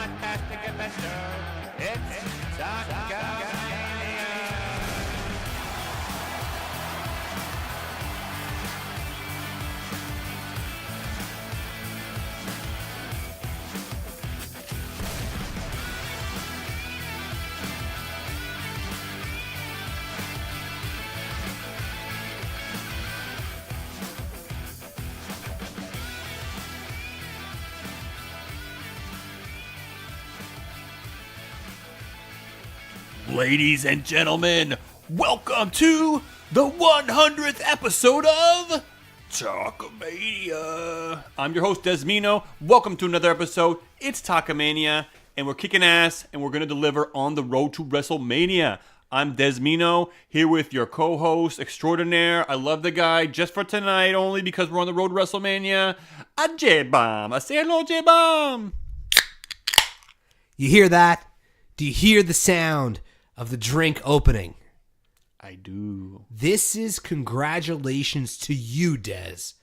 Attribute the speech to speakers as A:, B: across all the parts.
A: fantastic adventure. It's Talkamania.
B: Ladies and gentlemen, welcome to the 100th episode of Talkamania. I'm your host, Desmino. Welcome to another episode. It's Talkamania, and we're kicking ass, and we're going to deliver on the Road To Wrestlemania. I'm Desmino, here with your co-host extraordinaire. I love the guy just for tonight, only because we're on the Road to WrestleMania. A J-Bomb. I say hello, J-Bomb.
C: You hear that? Do you hear the sound of the drink opening?
B: I do.
C: This is congratulations to you, Des,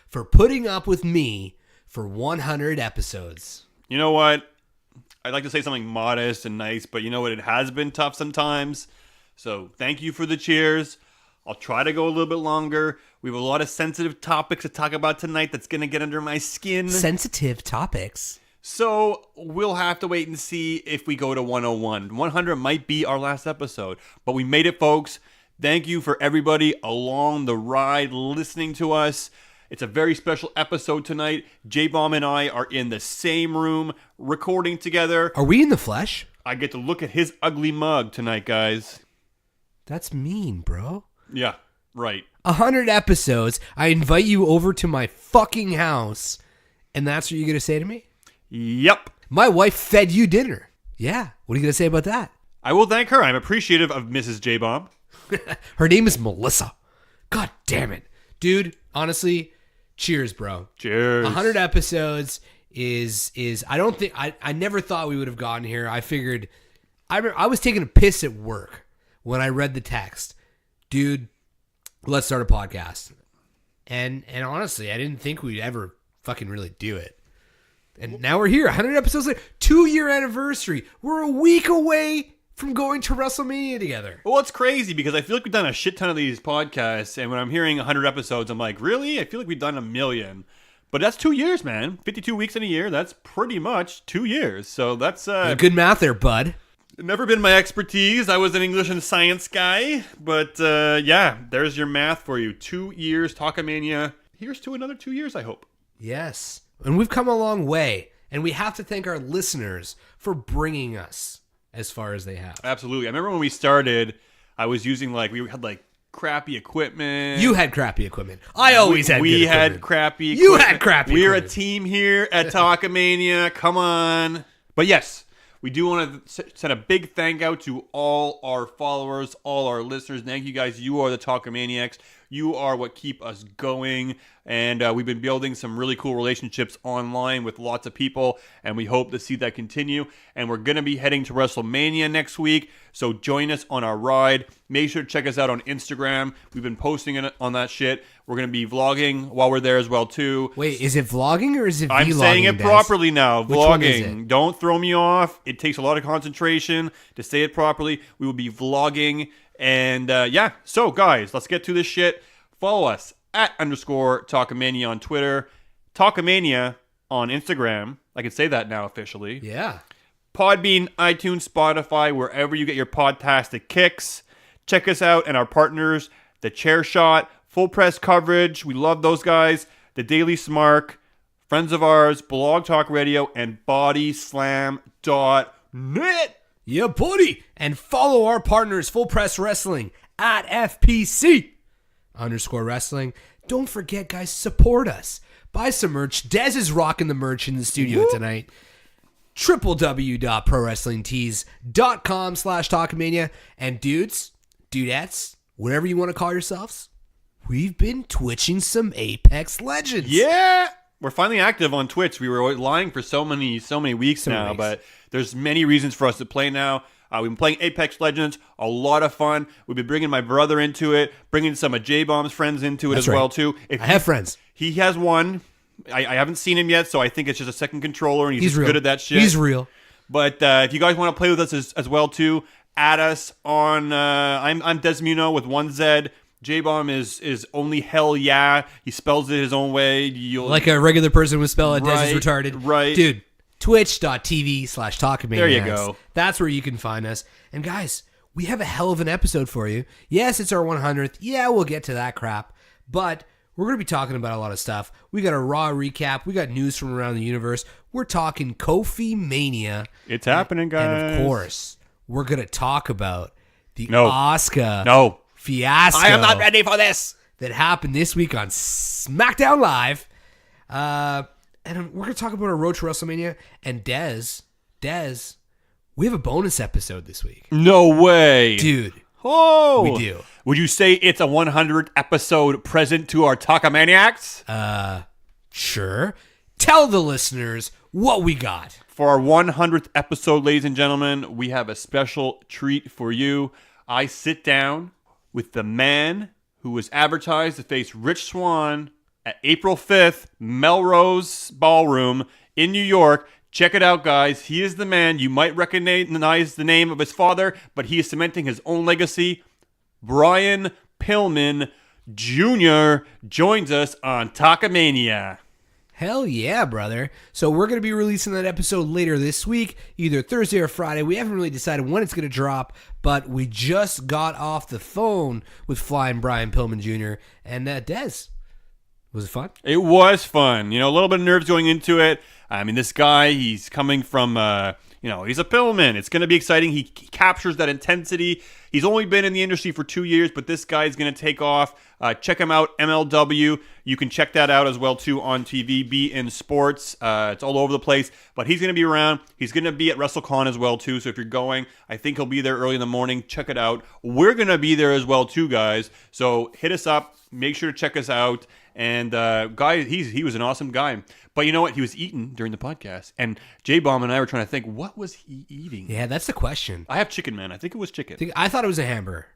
C: for putting up with me for 100 episodes.
B: You know what? I'd like to say something modest and nice, but you know what? It has been tough sometimes. So thank you for the cheers. I'll try to go a little bit longer. We have a lot of sensitive topics to talk about tonight that's going to get under my skin.
C: Sensitive topics.
B: So we'll have to wait and see if we go to 101. 100 might be our last episode, but we made it, folks. Thank you for everybody along the ride listening to us. It's a very special episode tonight. J-Bomb and I are in the same room recording together.
C: Are we in the flesh?
B: I get to look at his ugly mug tonight, guys.
C: That's mean, bro.
B: Yeah, right.
C: 100 episodes. I invite you over to my fucking house, and that's what you're going to say to me?
B: Yep.
C: My wife fed you dinner. Yeah. What are you going to say about that?
B: I will thank her. I'm appreciative of Mrs. J-Bomb.
C: Her name is Melissa. God damn it. Dude, honestly, cheers, bro.
B: Cheers.
C: 100 episodes is I don't think, I never thought we would have gotten here. I figured, I was taking a piss at work when I read the text. Dude, let's start a podcast. And honestly, I didn't think we'd ever fucking really do it. And now we're here, 100 episodes later, 2-year anniversary. We're a week away from going to WrestleMania together.
B: Well, it's crazy because I feel like we've done a shit ton of these podcasts, and when I'm hearing 100 episodes, I'm like, really? I feel like we've done 1,000,000. But that's 2 years, man. 52 weeks in a year, that's pretty much 2 years. So that's...
C: good math there, bud.
B: Never been my expertise. I was an English and science guy. But yeah, there's your math for you. 2 years, Talkamania. Here's to another 2 years, I hope.
C: Yes. And we've come a long way. And we have to thank our listeners for bringing us as far as they have.
B: Absolutely. I remember when we started, I was using we had crappy equipment.
C: You had crappy equipment. I always had good equipment.
B: We had crappy equipment.
C: You had crappy
B: We're
C: equipment.
B: a team here at Talkamania. Come on. But yes, we do want to send a big thank out to all our followers, all our listeners. Thank you guys. You are the Talkamaniacs. You are what keep us going. And we've been building some really cool relationships online with lots of people. And we hope to see that continue. And we're going to be heading to WrestleMania next week. So join us on our ride. Make sure to check us out on Instagram. We've been posting on that shit. We're going to be vlogging while we're there as well, too.
C: Wait, is it vlogging or is it vlogging?
B: I'm saying it properly now.
C: Which
B: Vlogging.
C: one is it?
B: Don't throw me off. It takes a lot of concentration to say it properly. We will be vlogging. And yeah, so guys, let's get to this shit. Follow us at _Talkamania on Twitter. Talkamania on Instagram. I can say that now officially.
C: Yeah.
B: Podbean, iTunes, Spotify, wherever you get your podtastic kicks. Check us out and our partners, The Chair Shot, Full Press Coverage. We love those guys. The Daily Smark, friends of ours, Blog Talk Radio, and BodySlam.net.
C: Yeah, buddy. And follow our partners, Full Press Wrestling, at FPC _wrestling. Don't forget, guys, support us. Buy some merch. Dez is rocking the merch in the studio tonight. www.prowrestlingtees.com/Talkamania. And dudes, dudettes, whatever you want to call yourselves, we've been twitching some Apex Legends.
B: Yeah. We're finally active on Twitch. We were lying for so many weeks now, but there's many reasons for us to play now. We've been playing Apex Legends, a lot of fun. We've been bringing my brother into it, bringing some of J-Bomb's friends into it well, too.
C: I have friends.
B: He has one. I haven't seen him yet, so I think it's just a second controller, and he's
C: real.
B: good at that shit.
C: He's real.
B: But if you guys want to play with us as well too, add us on. I'm Desmuno with 1Z. J-Bomb is only hell yeah. He spells it his own way.
C: Like a regular person would spell it. Des is retarded.
B: Right.
C: Dude, twitch.tv/Talkamania.
B: There you go.
C: That's where you can find us. And guys, we have a hell of an episode for you. Yes, it's our 100th. Yeah, we'll get to that crap. But we're going to be talking about a lot of stuff. We got a Raw recap. We got news from around the universe. We're talking KofiMania.
B: It's happening, guys.
C: And of course, we're going to talk about the Asuka Fiasco.
B: I am not ready for this.
C: That happened this week on SmackDown Live. And we're going to talk about our Road To WrestleMania. And Des, we have a bonus episode this week.
B: No way.
C: Dude.
B: Oh.
C: We do.
B: Would you say it's a 100th episode present to our Talkamaniacs?
C: Sure. Tell the listeners what we got.
B: For our 100th episode, ladies and gentlemen, we have a special treat for you. I sit down with the man who was advertised to face Rich Swann at April 5th, Melrose Ballroom in New York. Check it out, guys. He is the man. You might recognize the name of his father, but he is cementing his own legacy. Brian Pillman Jr. joins us on Talkamania.
C: Hell yeah, brother. So we're going to be releasing that episode later this week, either Thursday or Friday. We haven't really decided when it's going to drop, but we just got off the phone with Flying Brian Pillman Jr. and Des. Was it fun?
B: It was fun. A little bit of nerves going into it. I mean, this guy, he's coming from, he's a Pillman. It's going to be exciting. He captures that intensity. He's only been in the industry for 2 years, but this guy's going to take off. Check him out, MLW. You can check that out as well, too, on TV, Be in Sports. It's all over the place, but he's going to be around. He's going to be at WrestleCon as well, too, so if you're going, I think he'll be there early in the morning. Check it out. We're going to be there as well, too, guys, so hit us up. Make sure to check us out. And guy, he was an awesome guy. But you know what? He was eating during the podcast. And J-Bomb and I were trying to think, what was he eating?
C: Yeah, that's the question.
B: I have chicken, man. I think it was chicken.
C: I thought it was a hamburger.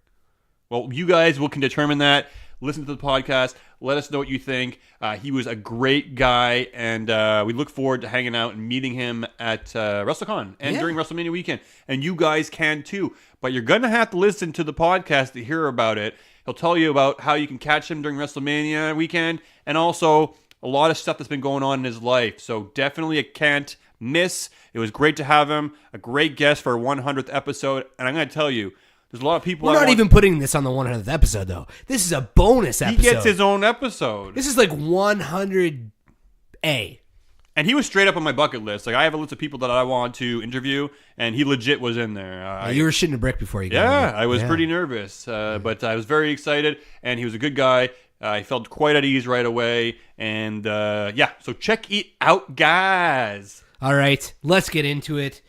B: Well, you guys can determine that. Listen to the podcast. Let us know what you think. He was a great guy. And we look forward to hanging out and meeting him at WrestleCon and during WrestleMania weekend. And you guys can too. But you're going to have to listen to the podcast to hear about it. He'll tell you about how you can catch him during WrestleMania weekend and also a lot of stuff that's been going on in his life. So definitely a can't miss. It was great to have him. A great guest for our 100th episode. And I'm going to tell you, there's a lot of people.
C: We're not even putting this on the 100th episode, though. This is a bonus episode.
B: He gets his own episode.
C: This is like 100A.
B: And he was straight up on my bucket list. Like, I have a list of people that I want to interview, and he legit was in there.
C: You were shitting a brick before you got
B: Yeah, I was pretty nervous. But I was very excited, and he was a good guy. I felt quite at ease right away. And, so check it out, guys.
C: All right, let's get into it.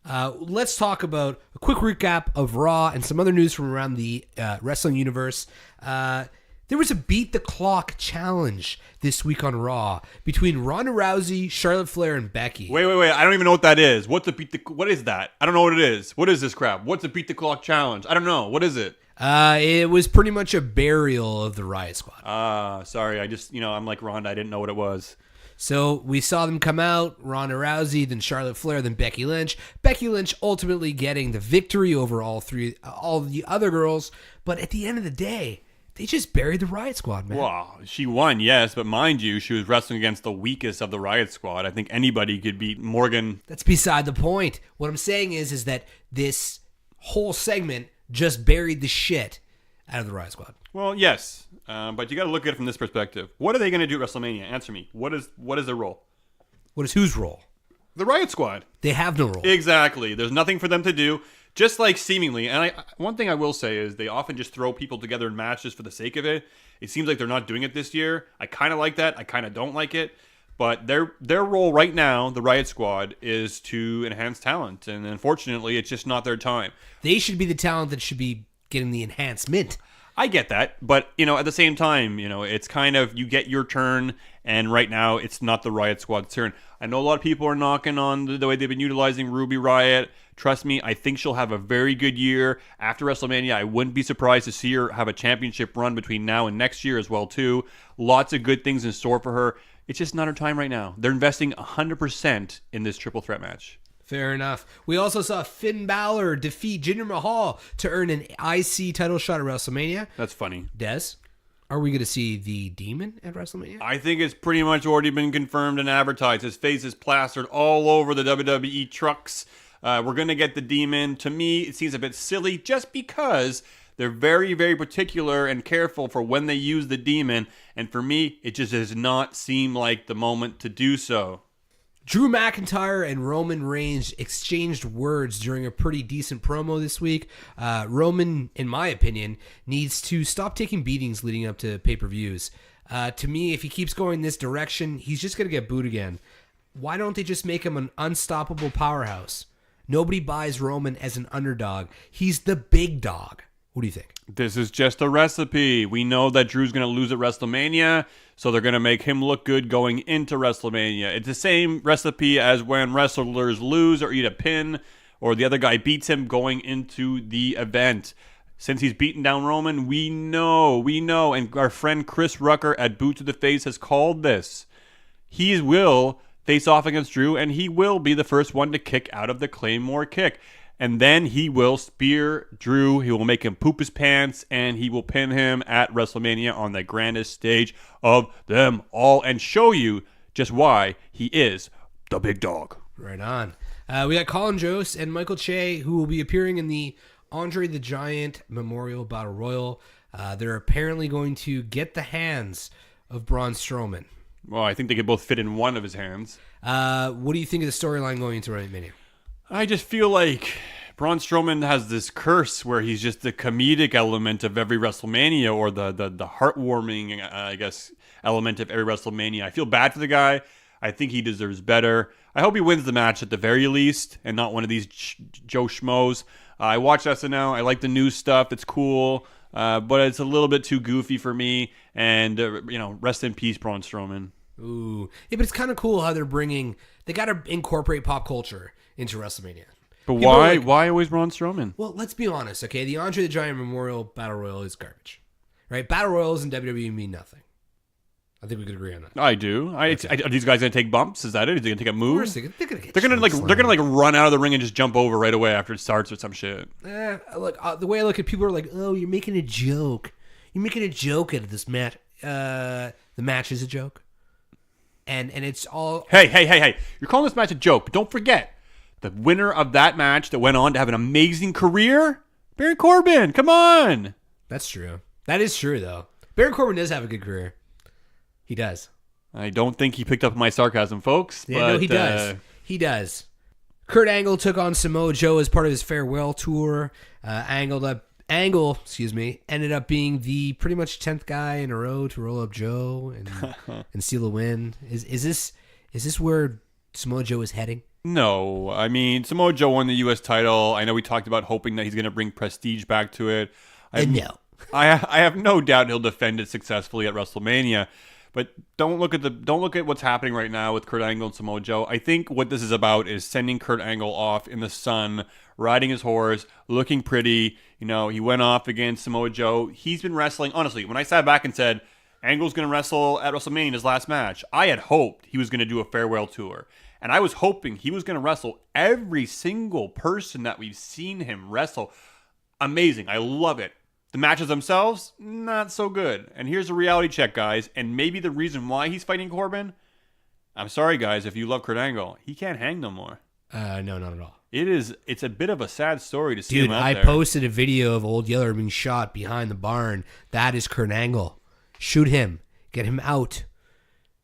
C: Let's talk about a quick recap of Raw and some other news from around the wrestling universe. There was a Beat the Clock challenge this week on Raw between Ronda Rousey, Charlotte Flair, and Becky.
B: Wait. I don't even know what that is. What is that? I don't know what it is. What is this crap? What's a Beat the Clock challenge? I don't know. What is it?
C: It was pretty much a burial of the Riot Squad.
B: Sorry. I just, I'm like Ronda. I didn't know what it was.
C: So we saw them come out, Ronda Rousey, then Charlotte Flair, then Becky Lynch. Becky Lynch ultimately getting the victory over all the other girls. But at the end of the day, they just buried the Riot Squad, man.
B: Well, she won, yes, but mind you, she was wrestling against the weakest of the Riot Squad. I think anybody could beat Morgan.
C: That's beside the point. What I'm saying is that this whole segment just buried the shit out of the Riot Squad.
B: Well, yes, but you got to look at it from this perspective. What are they going to do at WrestleMania? Answer me. What is their role?
C: What is whose role?
B: The Riot Squad.
C: They have no role.
B: Exactly. There's nothing for them to do. Just like seemingly, and one thing I will say is they often just throw people together in matches for the sake of it. It seems like they're not doing it this year. I kind of like that. I kind of don't like it. But their role right now, the Riot Squad, is to enhance talent. And unfortunately, it's just not their time.
C: They should be the talent that should be getting the enhancement.
B: I get that. But, at the same time, it's kind of you get your turn. And right now, it's not the Riot Squad's turn. I know a lot of people are knocking on the way they've been utilizing Ruby Riott. Trust me, I think she'll have a very good year. After WrestleMania, I wouldn't be surprised to see her have a championship run between now and next year as well, too. Lots of good things in store for her. It's just not her time right now. They're investing 100% in this triple threat match.
C: Fair enough. We also saw Finn Balor defeat Jinder Mahal to earn an IC title shot at WrestleMania.
B: That's funny.
C: Des, are we going to see the Demon at WrestleMania?
B: I think it's pretty much already been confirmed and advertised. His face is plastered all over the WWE trucks. We're going to get the Demon. To me, it seems a bit silly just because they're very, very particular and careful for when they use the Demon. And for me, it just does not seem like the moment to do so.
C: Drew McIntyre and Roman Reigns exchanged words during a pretty decent promo this week. Roman, in my opinion, needs to stop taking beatings leading up to pay-per-views. To me, if he keeps going this direction, he's just going to get booed again. Why don't they just make him an unstoppable powerhouse? Nobody buys Roman as an underdog. He's the big dog. What do you think?
B: This is just a recipe. We know that Drew's going to lose at WrestleMania, so they're going to make him look good going into WrestleMania. It's the same recipe as when wrestlers lose or eat a pin, or the other guy beats him going into the event. Since he's beaten down Roman, we know, and our friend Chris Rucker at Boot to the Face has called this. He will face off against Drew, and he will be the first one to kick out of the Claymore kick. And then he will spear Drew. He will make him poop his pants, and he will pin him at WrestleMania on the grandest stage of them all and show you just why he is the big dog.
C: Right on. We got Colin Jost and Michael Che, who will be appearing in the Andre the Giant Memorial Battle Royal. They're apparently going to get the hands of Braun Strowman.
B: Well, I think they could both fit in one of his hands.
C: What do you think of the storyline going into WrestleMania?
B: I just feel like Braun Strowman has this curse where he's just the comedic element of every WrestleMania, or the heartwarming, I guess, element of every WrestleMania. I feel bad for the guy. I think he deserves better. I hope he wins the match at the very least, and not one of these Joe Schmoes. I watch SNL. I like the new stuff. It's cool, but it's a little bit too goofy for me. And rest in peace, Braun Strowman.
C: Ooh, yeah, but it's kind of cool how they got to incorporate pop culture into WrestleMania.
B: But why? Why always Braun Strowman?
C: Well, let's be honest, okay? The Andre the Giant Memorial Battle Royal is garbage, right? Battle Royals in WWE mean nothing. I think we could agree on that.
B: I do. Are these guys gonna take bumps? Is that it? Is they gonna take a move?
C: Of course they're
B: gonna run out of the ring and just jump over right away after it starts or some shit.
C: Look, the way I look at people are like, oh, you're making a joke. You're making a joke out of this match. The match is a joke, and it's all.
B: Hey! You're calling this match a joke, but don't forget the winner of that match that went on to have an amazing career, Baron Corbin. Come on.
C: That's true. That is true, though. Baron Corbin does have a good career. He does.
B: I don't think he picked up my sarcasm, folks.
C: Yeah,
B: but,
C: no, he does. He does. Kurt Angle took on Samoa Joe as part of his farewell tour. Angle ended up being the pretty much 10th guy in a row to roll up Joe and steal a win. Is this where Samoa Joe is heading?
B: No. I mean, Samoa Joe won the U.S. title. I know we talked about hoping that he's going to bring prestige back to it.
C: No.
B: I have no doubt he'll defend it successfully at WrestleMania. But don't look at what's happening right now with Kurt Angle and Samoa Joe. I think what this is about is sending Kurt Angle off in the sun, riding his horse, looking pretty. He went off against Samoa Joe. He's been wrestling. Honestly, when I sat back and said Angle's going to wrestle at WrestleMania in his last match, I had hoped he was going to do a farewell tour. And I was hoping he was going to wrestle every single person that we've seen him wrestle. Amazing. I love it. The matches themselves, not so good. And here's a reality check, guys. And maybe the reason why he's fighting Corbin, I'm sorry, guys, if you love Kurt Angle, he can't hang no more.
C: No, not at all.
B: It's a bit of a sad story to see him out there.
C: Dude, I posted a video of Old Yeller being shot behind the barn. That is Kurt Angle. Shoot him. Get him out.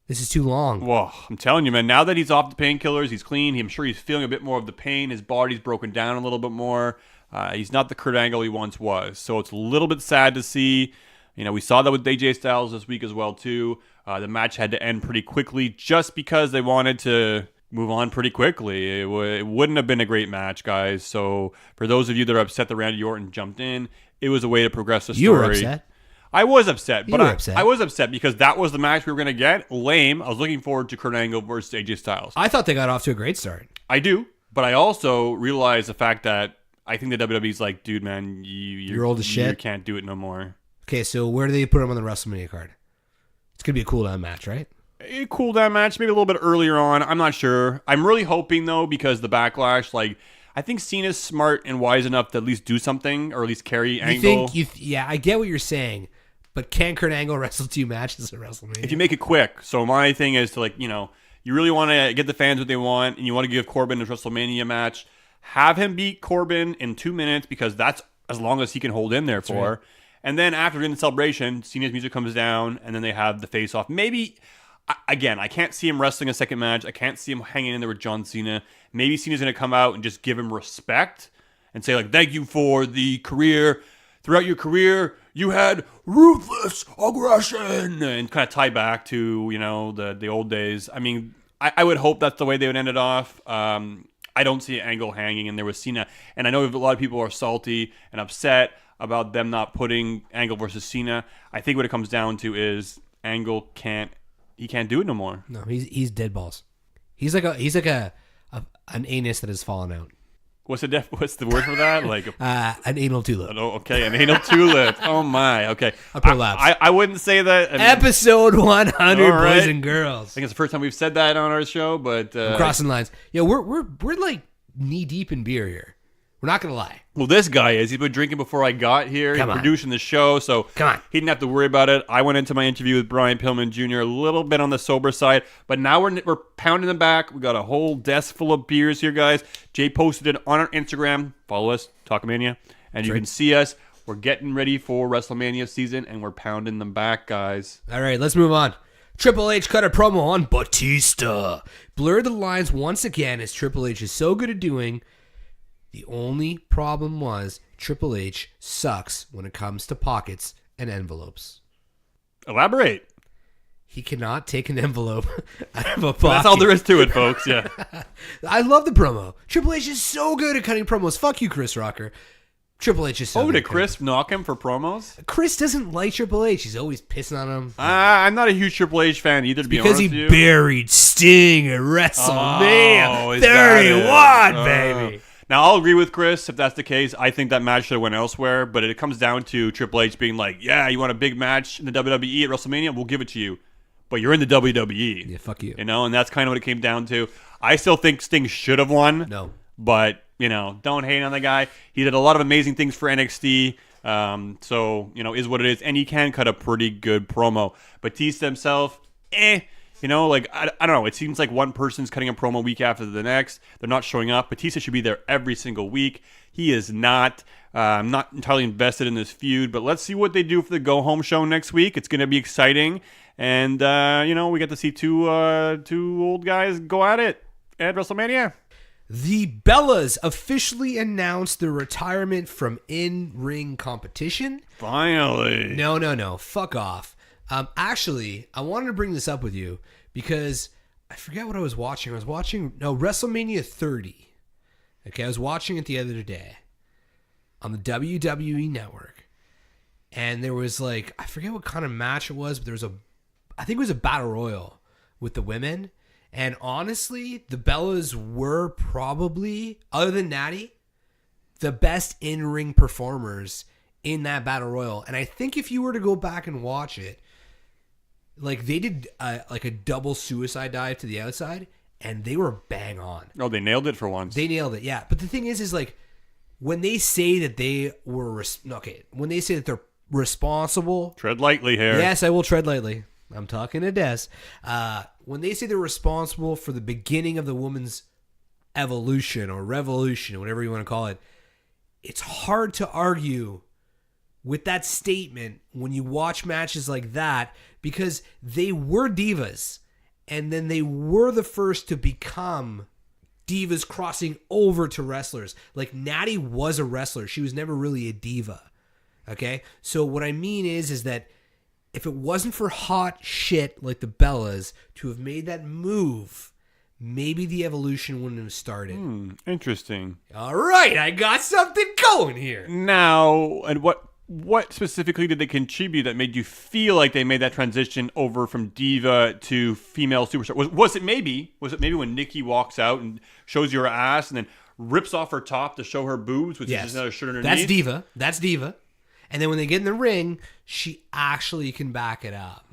C: This is too long.
B: Whoa, I'm telling you, man, now that he's off the painkillers, he's clean. I'm sure he's feeling a bit more of the pain. His body's broken down a little bit more. He's not the Kurt Angle he once was. So it's a little bit sad to see. We saw that with AJ Styles this week as well, too. The match had to end pretty quickly just because they wanted to move on pretty quickly. It wouldn't have been a great match, guys. So for those of you that are upset that Randy Orton jumped in, it was a way to progress the story.
C: You were upset.
B: I was upset, but
C: upset.
B: I was upset because that was the match we were going to get. Lame. I was looking forward to Kurt Angle versus AJ Styles.
C: I thought they got off to a great start.
B: I do, but I also realize the fact that I think the WWE's like, dude, man, you're
C: old as shit.
B: You can't do it no more.
C: Okay, so where do they put him on the WrestleMania card? It's going to be a cool-down match, right?
B: a cool down match, maybe a little bit earlier on. I'm not sure. I'm really hoping though, because the backlash, like I think Cena's smart and wise enough to at least do something, or at least carry Angle.
C: Yeah, I get what you're saying, but can Kurt Angle wrestle 2 matches at WrestleMania?
B: If you make it quick. So my thing is to you really want to get the fans what they want, and you want to give Corbin a WrestleMania match. Have him beat Corbin in 2 minutes, because that's as long as he can hold in there for. Right. And then after in the celebration, Cena's music comes down, and then they have the face-off. Maybe, again, I can't see him wrestling a second match. I can't see him hanging in there with John Cena. Maybe Cena's going to come out and just give him respect and say, like, thank you for the career. Throughout your career, you had ruthless aggression, and kind of tie back to, the old days. I mean, I would hope that's the way they would end it off. I don't see Angle hanging in there with Cena. And I know a lot of people are salty and upset about them not putting Angle versus Cena. I think what it comes down to is Angle can't do it no more.
C: No, he's dead balls. He's like an anus that has fallen out.
B: What's the word for that? Like
C: an anal tulip.
B: Oh, okay, an anal tulip. Oh my. Okay.
C: A prolapse.
B: I wouldn't say that.
C: Episode 100,
B: right.
C: boys and girls.
B: I think it's the first time we've said that on our show, but
C: I'm crossing lines. Yeah, we're like knee deep in beer here. We're not gonna lie.
B: Well, this guy is. He's been drinking before I got here. He's producing the show, so
C: come on.
B: He didn't have to worry about it. I went into my interview with Brian Pillman Jr. a little bit on the sober side, but now we're pounding them back. We got a whole desk full of beers here, guys. Jay posted it on our Instagram. Follow us, Talkamania, and you can see us. We're getting ready for WrestleMania season, and we're pounding them back, guys.
C: All right, let's move on. Triple H cut a promo on Batista. Blurred the lines once again, as Triple H is so good at doing. The only problem was Triple H sucks when it comes to pockets and envelopes.
B: Elaborate.
C: He cannot take an envelope out of a pocket.
B: That's all there is to it, folks. Yeah.
C: I love the promo. Triple H is so good at cutting promos. Fuck you, Chris Rocker. Triple H is so good.
B: Did Chris knock him for promos?
C: Chris doesn't like Triple H. He's always pissing on him.
B: I'm not a huge Triple H fan either, to be honest with you.
C: Because he buried Sting at WrestleMania 31, baby.
B: Now, I'll agree with Chris if that's the case. I think that match should have went elsewhere, but it comes down to Triple H being like, yeah, you want a big match in the WWE at WrestleMania? We'll give it to you. But you're in the WWE.
C: Yeah, fuck you.
B: And that's kind of what it came down to. I still think Sting should have won.
C: No.
B: But, don't hate on the guy. He did a lot of amazing things for NXT. So, is what it is. And he can cut a pretty good promo. Batista himself, I don't know. It seems like one person's cutting a promo week after the next. They're not showing up. Batista should be there every single week. He is not. I'm not entirely invested in this feud, but let's see what they do for the go-home show next week. It's going to be exciting. And, we get to see two old guys go at it at WrestleMania.
C: The Bellas officially announced their retirement from in-ring competition.
B: Finally.
C: No. Fuck off. Actually, I wanted to bring this up with you because I forget what I was watching. I was watching WrestleMania 30. Okay, I was watching it the other day on the WWE Network, and there was I forget what kind of match it was, but there was I think it was a battle royal with the women. And honestly, the Bellas were probably, other than Natty, the best in-ring performers in that battle royal. And I think if you were to go back and watch it, they did a double suicide dive to the outside, and they were bang on.
B: Oh, they nailed it for once.
C: They nailed it, yeah. But the thing is when they say that they were when they say that they're responsible,
B: tread lightly here.
C: Yes, I will tread lightly. I'm talking to Des. When they say they're responsible for the beginning of the woman's evolution or revolution, or whatever you want to call it, it's hard to argue with that statement when you watch matches like that, because they were divas, and then they were the first to become divas crossing over to wrestlers. Natty was a wrestler. She was never really a diva. Okay? So what I mean is that if it wasn't for hot shit like the Bellas to have made that move, maybe the evolution wouldn't have started.
B: Interesting.
C: All right, I got something going here.
B: Now, and what specifically did they contribute that made you feel like they made that transition over from diva to female superstar? Was it maybe when Nikki walks out and shows you her ass and then rips off her top to show her boobs, which is just another shirt underneath?
C: That's diva. And then when they get in the ring, she actually can back it up.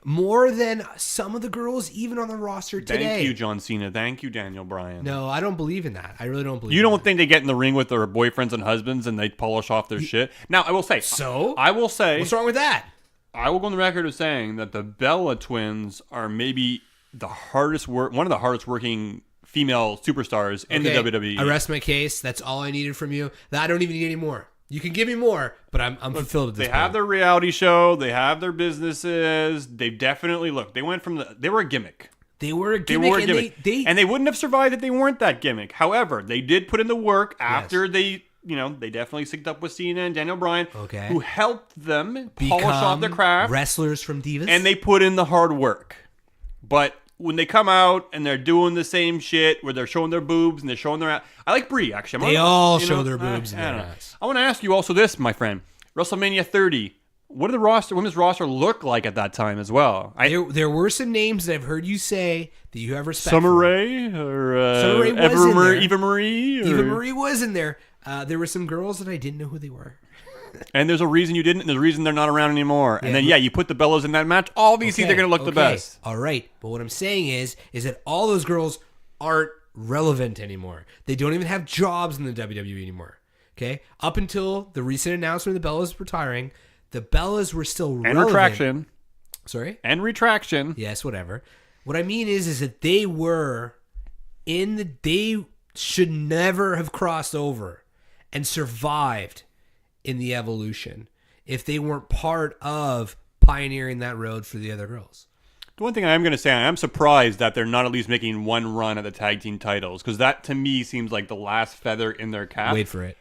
C: more than some of the girls even on the roster today.
B: Thank you, John Cena. Thank you, Daniel Bryan.
C: No, I don't believe in that. I really don't believe
B: You
C: in
B: don't
C: that.
B: think they get in the ring with their boyfriends and husbands and they polish off their shit? Now, I will say.
C: So?
B: I will say.
C: What's wrong with that?
B: I will go on the record of saying that the Bella twins are maybe one of the hardest working female superstars in the WWE.
C: I rest my case. That's all I needed from you. I don't even need any more. You can give me more, but I'm fulfilled at this
B: They
C: point.
B: have their reality show. They have their businesses. They definitely they went from they were a gimmick.
C: They were a gimmick.
B: And they wouldn't have survived if they weren't that gimmick. However, they did put in the work after they definitely synced up with Cena and Daniel Bryan, who helped them polish off their craft.
C: Wrestlers from Divas.
B: And they put in the hard work. But when they come out and they're doing the same shit where they're showing their boobs and they're showing their ass. I like Brie, actually.
C: They all show their boobs and their ass.
B: I want to ask you also this, my friend. WrestleMania 30. What did the women's roster look like at that time as well?
C: There were some names that I've heard you say that you have respect
B: Summer
C: for.
B: Rae or
C: Summer Rae was in there.
B: Eva Marie?
C: Eva Marie was in there. There were some girls that I didn't know who they were.
B: And there's a reason you didn't, and there's a reason they're not around anymore. And then, you put the Bellas in that match. Obviously, they're going to look the best.
C: All right. But what I'm saying is that all those girls aren't relevant anymore. They don't even have jobs in the WWE anymore. Okay? Up until the recent announcement of the Bellas retiring, the Bellas were still relevant.
B: And retraction.
C: Sorry?
B: And retraction.
C: Yes, whatever. What I mean is that they were they should never have crossed over and survived in the evolution if they weren't part of pioneering that road for the other girls.
B: The one thing I am going to say, I am surprised that they're not at least making one run at the tag team titles, because that to me seems like the last feather in their cap.
C: Wait for it.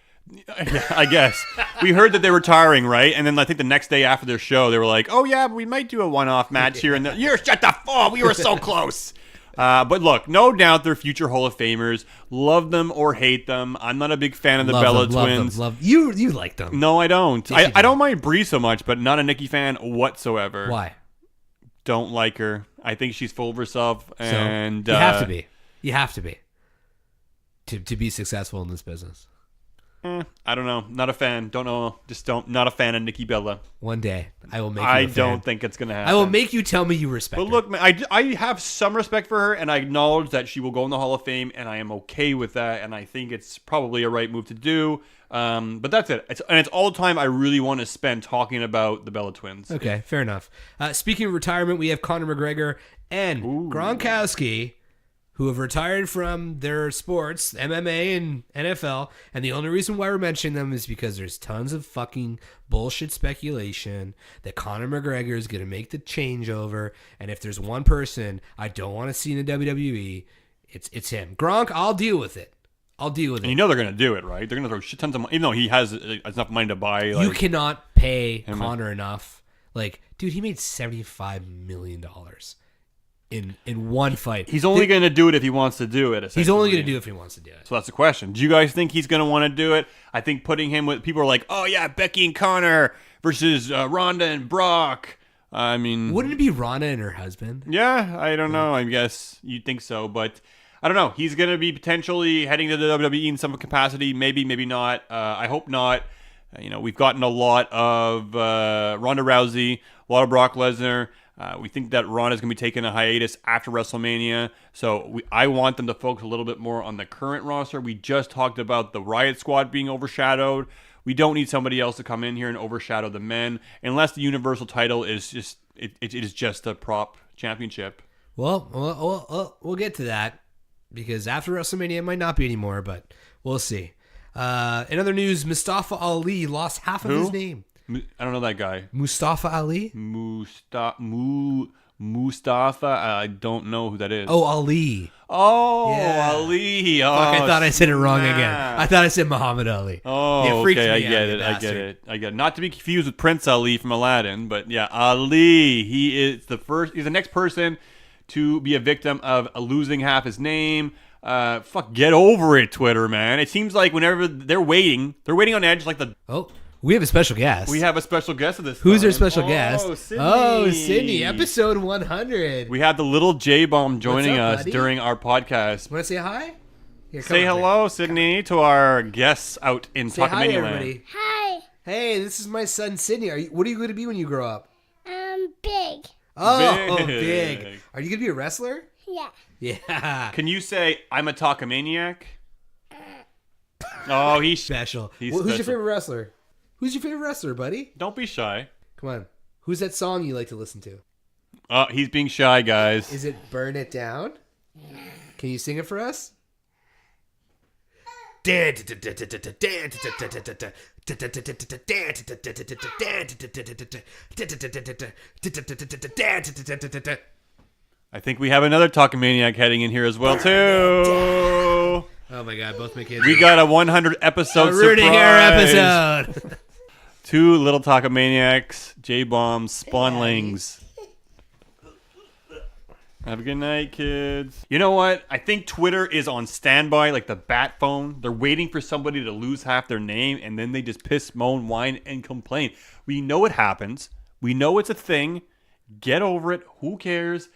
B: I guess. We heard that they were retiring, right? And then I think the next day after their show, they were like, oh yeah, we might do a one-off match here and there. You're shut the fuck. We were so close. But look, no doubt they're future Hall of Famers. Love them or hate them. I'm not a big fan of the Bella twins.
C: You like them.
B: No, I don't.
C: Yes,
B: I don't mind Brie so much, but not a Nikki fan whatsoever.
C: Why?
B: Don't like her. I think she's full of herself. And
C: you have to be. You have to be. To be successful in this business.
B: I don't know. Not a fan. Don't know. Just don't. Not a fan of Nikki Bella.
C: One day, I will make you a
B: I
C: fan.
B: don't think it's going to happen.
C: I will make you tell me you respect her.
B: But look, man, I have some respect for her, and I acknowledge that she will go in the Hall of Fame, and I am okay with that, and I think it's probably a right move to do. But that's it. It's all the time I really want to spend talking about the Bella twins.
C: Okay, fair enough. Speaking of retirement, we have Conor McGregor and Gronkowski, who have retired from their sports, MMA and NFL, and the only reason why we're mentioning them is because there's tons of fucking bullshit speculation that Conor McGregor is going to make the changeover, and if there's one person I don't want to see in the WWE, it's him. Gronk, I'll deal with it.
B: And you know they're going to do it, right? They're going to throw shit tons of money, even though he has enough money to buy.
C: You cannot pay Conor enough. Like, dude, he made $75 million in one fight.
B: He's only going to do it if he wants to do it.
C: He's only going to do it if he wants to do it.
B: So that's the question. Do you guys think he's going to want to do it? I think putting him with people are like, oh yeah, Becky and Connor versus Ronda and Brock. I mean,
C: wouldn't it be Ronda and her husband?
B: Yeah, I don't know. I guess you'd think so, but I don't know. He's going to be potentially heading to the WWE in some capacity. Maybe, maybe not. I hope not. We've gotten a lot of Ronda Rousey, a lot of Brock Lesnar. We think that Ronda's going to be taking a hiatus after WrestleMania. So I want them to focus a little bit more on the current roster. We just talked about the Riot Squad being overshadowed. We don't need somebody else to come in here and overshadow the men, unless the Universal title is just it is just a prop championship.
C: Well, we'll get to that, because after WrestleMania it might not be anymore, but we'll see. In other news, Mustafa Ali lost half of his name.
B: I don't know that guy.
C: Mustafa Ali?
B: Mustafa. I don't know who that is.
C: Oh, Ali.
B: Oh,
C: yeah.
B: Ali. Oh,
C: fuck, I thought I said it wrong again. I thought I said Muhammad Ali.
B: Oh, okay. I get it. Not to be confused with Prince Ali from Aladdin, but yeah, Ali. He is he's the next person to be a victim of losing half his name. Get over it, Twitter, man. It seems like whenever they're waiting on edge like the...
C: Oh, we have a special guest.
B: We have a special guest of this
C: Who's
B: time.
C: our special guest?
B: Sydney.
C: Sydney, episode 100.
B: We had the little J-Bomb joining
C: up,
B: us
C: buddy?
B: during our podcast.
C: Want to say hi? Here,
B: say hello, Sydney, to our guests out in
C: Say hi,
B: Talkamania
C: everybody.
B: land.
D: Hi,
C: Hey, this is my son, Sydney. What are you going to be when you grow up?
D: big.
C: Oh,
B: Big.
C: big. Are you gonna be a wrestler?
D: Yeah.
C: Yeah.
B: Can you say I'm a Talkamaniac? Oh, he's
C: Special.
B: He's
C: Who's your
B: special.
C: favorite wrestler? Who's your favorite wrestler, buddy?
B: Don't be shy.
C: Come on. Who's that song you like to listen to?
B: Oh, he's being shy, guys.
C: Is it Burn It Down? Can you sing it for us? I
B: think we have another Talkamaniac heading in here as well, too.
C: Oh my god, both my kids.
B: We got a 100 episode
C: rooting
B: surprise.
C: our episode.
B: Two little Talkamaniacs, J-Bombs, Spawnlings. Have a good night, kids. You know what? I think Twitter is on standby, like the bat phone. They're waiting for somebody to lose half their name, and then they just piss, moan, whine, and complain. We know it happens. We know it's a thing. Get over it. Who cares?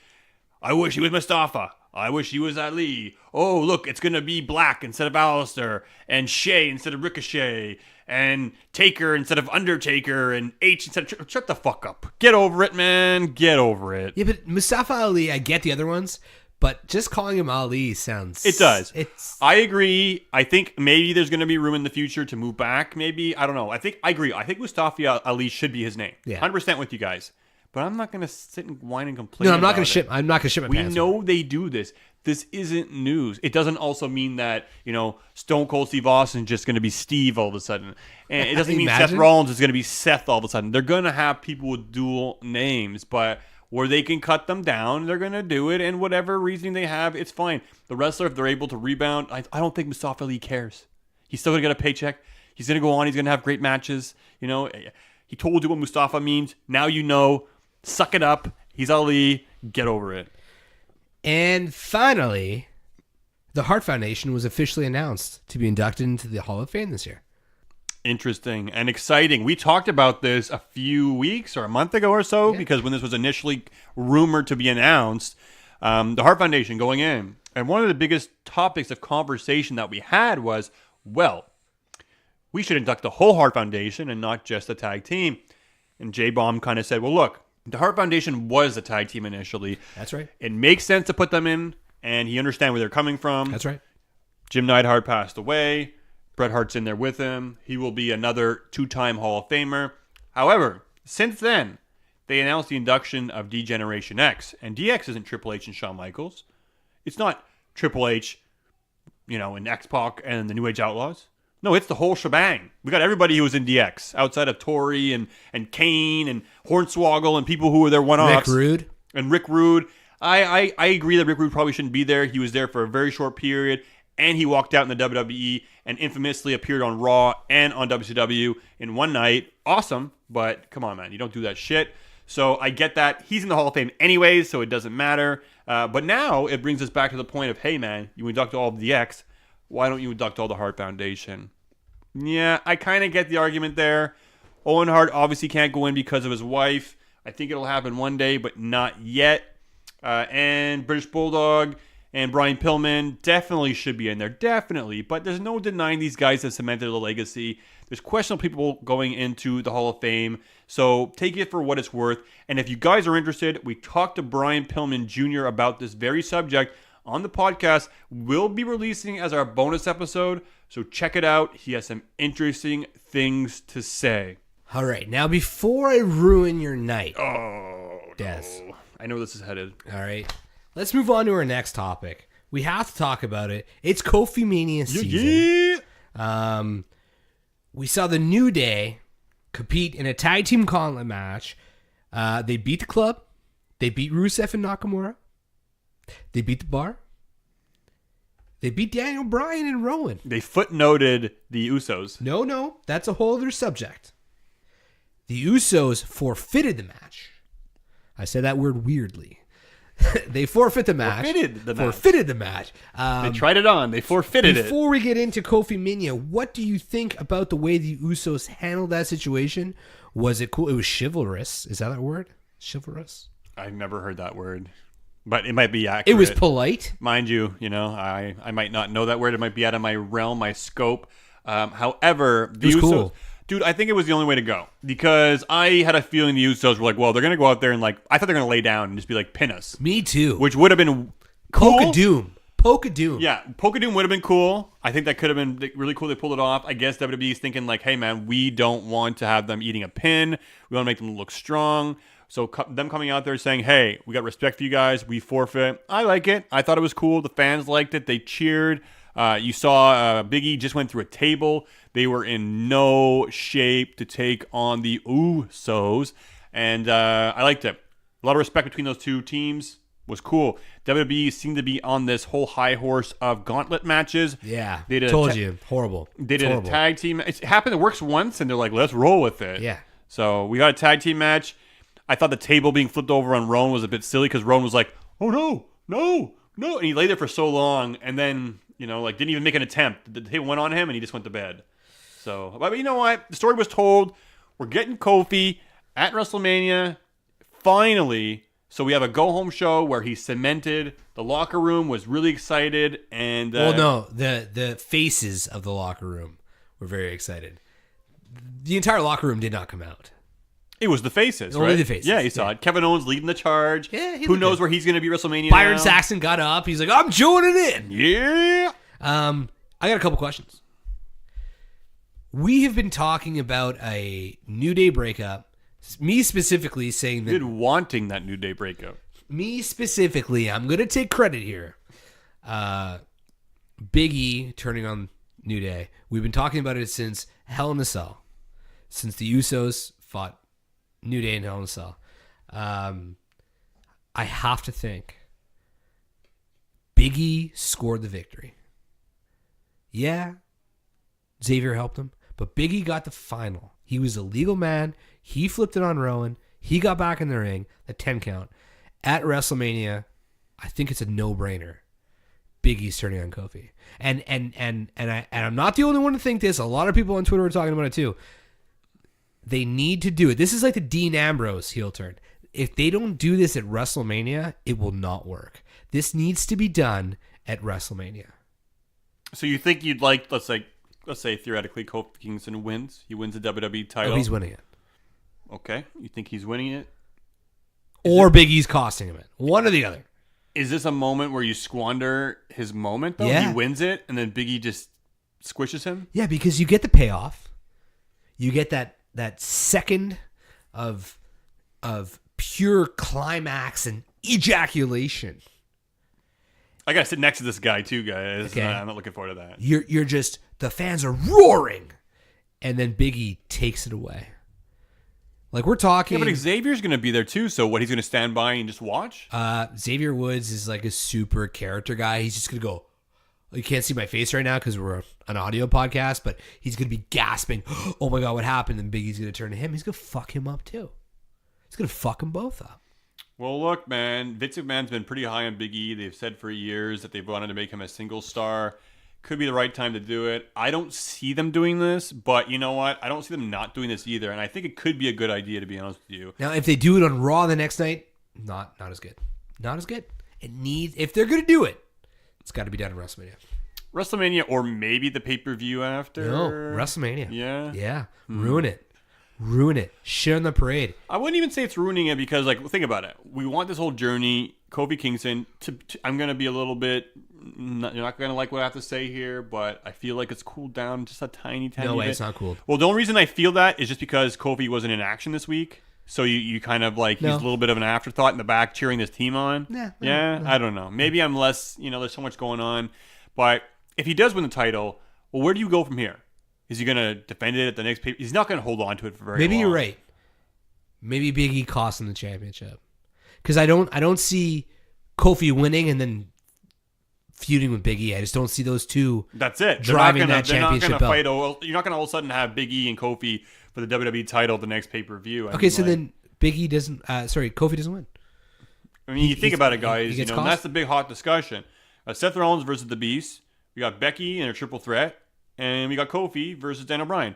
B: I wish he was Mustafa. I wish he was Ali. Oh, look, it's going to be Black instead of Alistair, and Shay instead of Ricochet, and Taker instead of Undertaker, and H instead of... Shut the fuck up. Get over it, man. Get over it.
C: Yeah, but Mustafa Ali, I get the other ones, but just calling him Ali sounds...
B: It does.
C: It's...
B: I agree. I think maybe there's going to be room in the future to move back. Maybe. I don't know. I agree. I think Mustafa Ali should be his name.
C: Yeah.
B: 100% with you guys. But I'm not going to sit and whine and complain.
C: No, I'm not
B: going to
C: ship. I'm not going to ship my
B: We
C: pants.
B: know they do this. This isn't news. It doesn't also mean that, Stone Cold Steve Austin is just going to be Steve all of a sudden. And it doesn't mean Seth
C: Imagine.
B: Rollins is going to be Seth all of a sudden. They're going to have people with dual names, but where they can cut them down, they're going to do it. And whatever reasoning they have, it's fine. The wrestler, if they're able to rebound, I don't think Mustafa Ali cares. He's still going to get a paycheck. He's going to go on. He's going to have great matches. He told you what Mustafa means. Now you know. Suck it up. He's Ali. Get over it.
C: And finally, the Hart Foundation was officially announced to be inducted into the Hall of Fame this year.
B: Interesting and exciting. We talked about this a few weeks or a month ago or so, because when this was initially rumored to be announced, the Hart Foundation going in. And one of the biggest topics of conversation that we had was, well, we should induct the whole Hart Foundation and not just the tag team. And J-Bomb kind of said, well, look, the Hart Foundation was a tag team initially.
C: That's right.
B: It makes sense to put them in, and he understands where they're coming from.
C: That's right.
B: Jim Neidhart passed away. Bret Hart's in there with him. He will be another two-time Hall of Famer. However, since then, they announced the induction of D-Generation X. And DX isn't Triple H and Shawn Michaels. It's not Triple H, and X-Pac and the New Age Outlaws. No, it's the whole shebang. We got everybody who was in DX, outside of Tori and Kane and Hornswoggle and people who were there one-offs.
C: Rick Rude.
B: And Rick Rude. I agree that Rick Rude probably shouldn't be there. He was there for a very short period, and he walked out in the WWE and infamously appeared on Raw and on WCW in one night. Awesome, but come on, man. You don't do that shit. So I get that. He's in the Hall of Fame anyways, so it doesn't matter. But now it brings us back to the point of, hey, man, you induct all of the X. Why don't you induct all the Hart Foundation? Yeah, I kind of get the argument there. Owen Hart obviously can't go in because of his wife. I think it'll happen one day, but not yet. And British Bulldog and Brian Pillman definitely should be in there. Definitely. But there's no denying these guys have cemented a legacy. There's questionable people going into the Hall of Fame. So take it for what it's worth. And if you guys are interested, we talked to Brian Pillman Jr. about this very subject on the podcast. We'll be releasing as our bonus episode, so check it out. He has some interesting things to say.
C: All right, now before I ruin your night, Des.
B: No. I know where this is headed.
C: All right, let's move on to our next topic. We have to talk about it. It's KofiMania season. We saw the New Day compete in a tag team gauntlet match. They beat the Club. They beat Rusev and Nakamura. They beat the Bar. They beat Daniel Bryan and Rowan.
B: They footnoted the Usos.
C: No, that's a whole other subject. The Usos forfeited the match. I said that word weirdly. They forfeit the match. Forfeited the match.
B: They tried it on. They forfeited it.
C: Before we get into KofiMania, what do you think about the way the Usos handled that situation? Was it cool? It was chivalrous. Is that a word? Chivalrous?
B: I've never heard that word. But it might be accurate.
C: It was polite.
B: Mind you, I might not know that word. It might be out of my realm, my scope. However, the
C: It was
B: Usos,
C: cool.
B: Dude, I think it was the only way to go because I had a feeling the Usos were like, well, they're going to go out there and like, I thought they're going to lay down and just be like, pin us.
C: Me too.
B: Which would have been cool.
C: Poke of Doom.
B: Yeah, Poke of Doom would have been cool. I think that could have been really cool. They pulled it off. I guess WWE's thinking like, hey man, we don't want to have them eating a pin. We want to make them look strong. So them coming out there saying, hey, we got respect for you guys. We forfeit. I like it. I thought it was cool. The fans liked it. They cheered. You saw Big E just went through a table. They were in no shape to take on the Usos. And I liked it. A lot of respect between those two teams. Was cool. WWE seemed to be on this whole high horse of gauntlet matches.
C: Yeah.
B: They did
C: Told you. Horrible.
B: They did a tag team. It happened. It works once, and they're like, let's roll with it.
C: Yeah.
B: So we got a tag team match. I thought the table being flipped over on Rowan was a bit silly because Rowan was like, oh, no. And he lay there for so long, and then, like didn't even make an attempt. The table went on him, and he just went to bed. So, but you know what? The story was told. We're getting Kofi at WrestleMania. Finally. So we have a go-home show where he cemented. The locker room was really excited. And
C: the faces of the locker room were very excited. The entire locker room did not come out.
B: It was the faces,
C: Only
B: right?
C: the faces.
B: Yeah, you saw it. Kevin Owens leading the charge.
C: Yeah,
B: who knows where he's going to be WrestleMania
C: Byron
B: now?
C: Saxton got up. He's like, I'm joining in.
B: Yeah.
C: I got a couple questions. We have been talking about a New Day breakup. Me specifically saying that...
B: You've been wanting that New Day breakup.
C: Me specifically, I'm going to take credit here. Big E turning on New Day. We've been talking about it since Hell in a Cell. Since the Usos fought New Day in Hell in a Cell. I have to think Big E scored the victory. Yeah, Xavier helped him, but Big E got the final. He was a legal man. He flipped it on Rowan. He got back in the ring, the 10 count. At WrestleMania, I think it's a no-brainer. Big E's turning on Kofi. And I'm not the only one to think this. A lot of people on Twitter are talking about it too. They need to do it. This is like the Dean Ambrose heel turn. If they don't do this at WrestleMania, it will not work. This needs to be done at WrestleMania.
B: So you think you'd like, let's say theoretically, Kofi Kingston wins. He wins the WWE title.
C: Oh, he's winning it.
B: Okay. You think he's winning it?
C: Or Big E's costing him it. One or the other.
B: Is this a moment where you squander his moment, though?
C: Yeah.
B: He wins it, and then Big E just squishes him?
C: Yeah, because you get the payoff. You get that second of pure climax and ejaculation.
B: I got to sit next to this guy, too, guys.
C: Okay.
B: I'm not looking forward to that.
C: You're just, the fans are roaring. And then Big E takes it away. Like, we're talking...
B: Yeah, but Xavier's going to be there, too, so what, he's going to stand by and just watch?
C: Xavier Woods is like a super character guy. He's just going to go... You can't see my face right now because we're an audio podcast, but he's going to be gasping, oh my God, what happened? And Big E's going to turn to him. He's going to fuck him up, too. He's going to fuck them both up.
B: Well, look, man, Vince McMahon's been pretty high on Big E. They've said for years that they've wanted to make him a single star. Could be the right time to do it. I don't see them doing this, but you know what? I don't see them not doing this either, and I think it could be a good idea, to be honest with you.
C: Now, if they do it on Raw the next night, not as good. Not as good. It needs, if they're going to do it, it's got to be done at WrestleMania.
B: WrestleMania or maybe the pay-per-view after?
C: No, WrestleMania.
B: Yeah?
C: Yeah. Ruin it. Ruin it. Shit on the parade.
B: I wouldn't even say it's ruining it because, like, think about it. We want this whole journey, Kofi Kingston, I'm going to be a little bit, you're not going to like what I have to say here, but I feel like it's cooled down just a tiny bit.
C: No way, it's not cool.
B: Well, the only reason I feel that is just because Kofi wasn't in action this week. So you kind of like, he's a little bit of an afterthought in the back cheering this team on. Yeah, I don't know. Maybe I'm less, there's so much going on. But if he does win the title, well, where do you go from here? Is he going to defend it at the next pay? He's not going to hold on to it for very long.
C: Maybe you're right. Maybe Big E cost him the championship. Because I don't see Kofi winning and then feuding with Big E. I just don't see those two.
B: That's it.
C: Driving that championship
B: They're not going to fight.
C: belt.
B: You're not going to all of a sudden have Big E and Kofi for the WWE title the next pay-per-view.
C: Okay, so then Big E doesn't. Kofi doesn't win.
B: I mean, you think about it, guys.
C: gets
B: And that's the big hot discussion. Seth Rollins versus the Beast. We got Becky in a triple threat, and we got Kofi versus Daniel Bryan.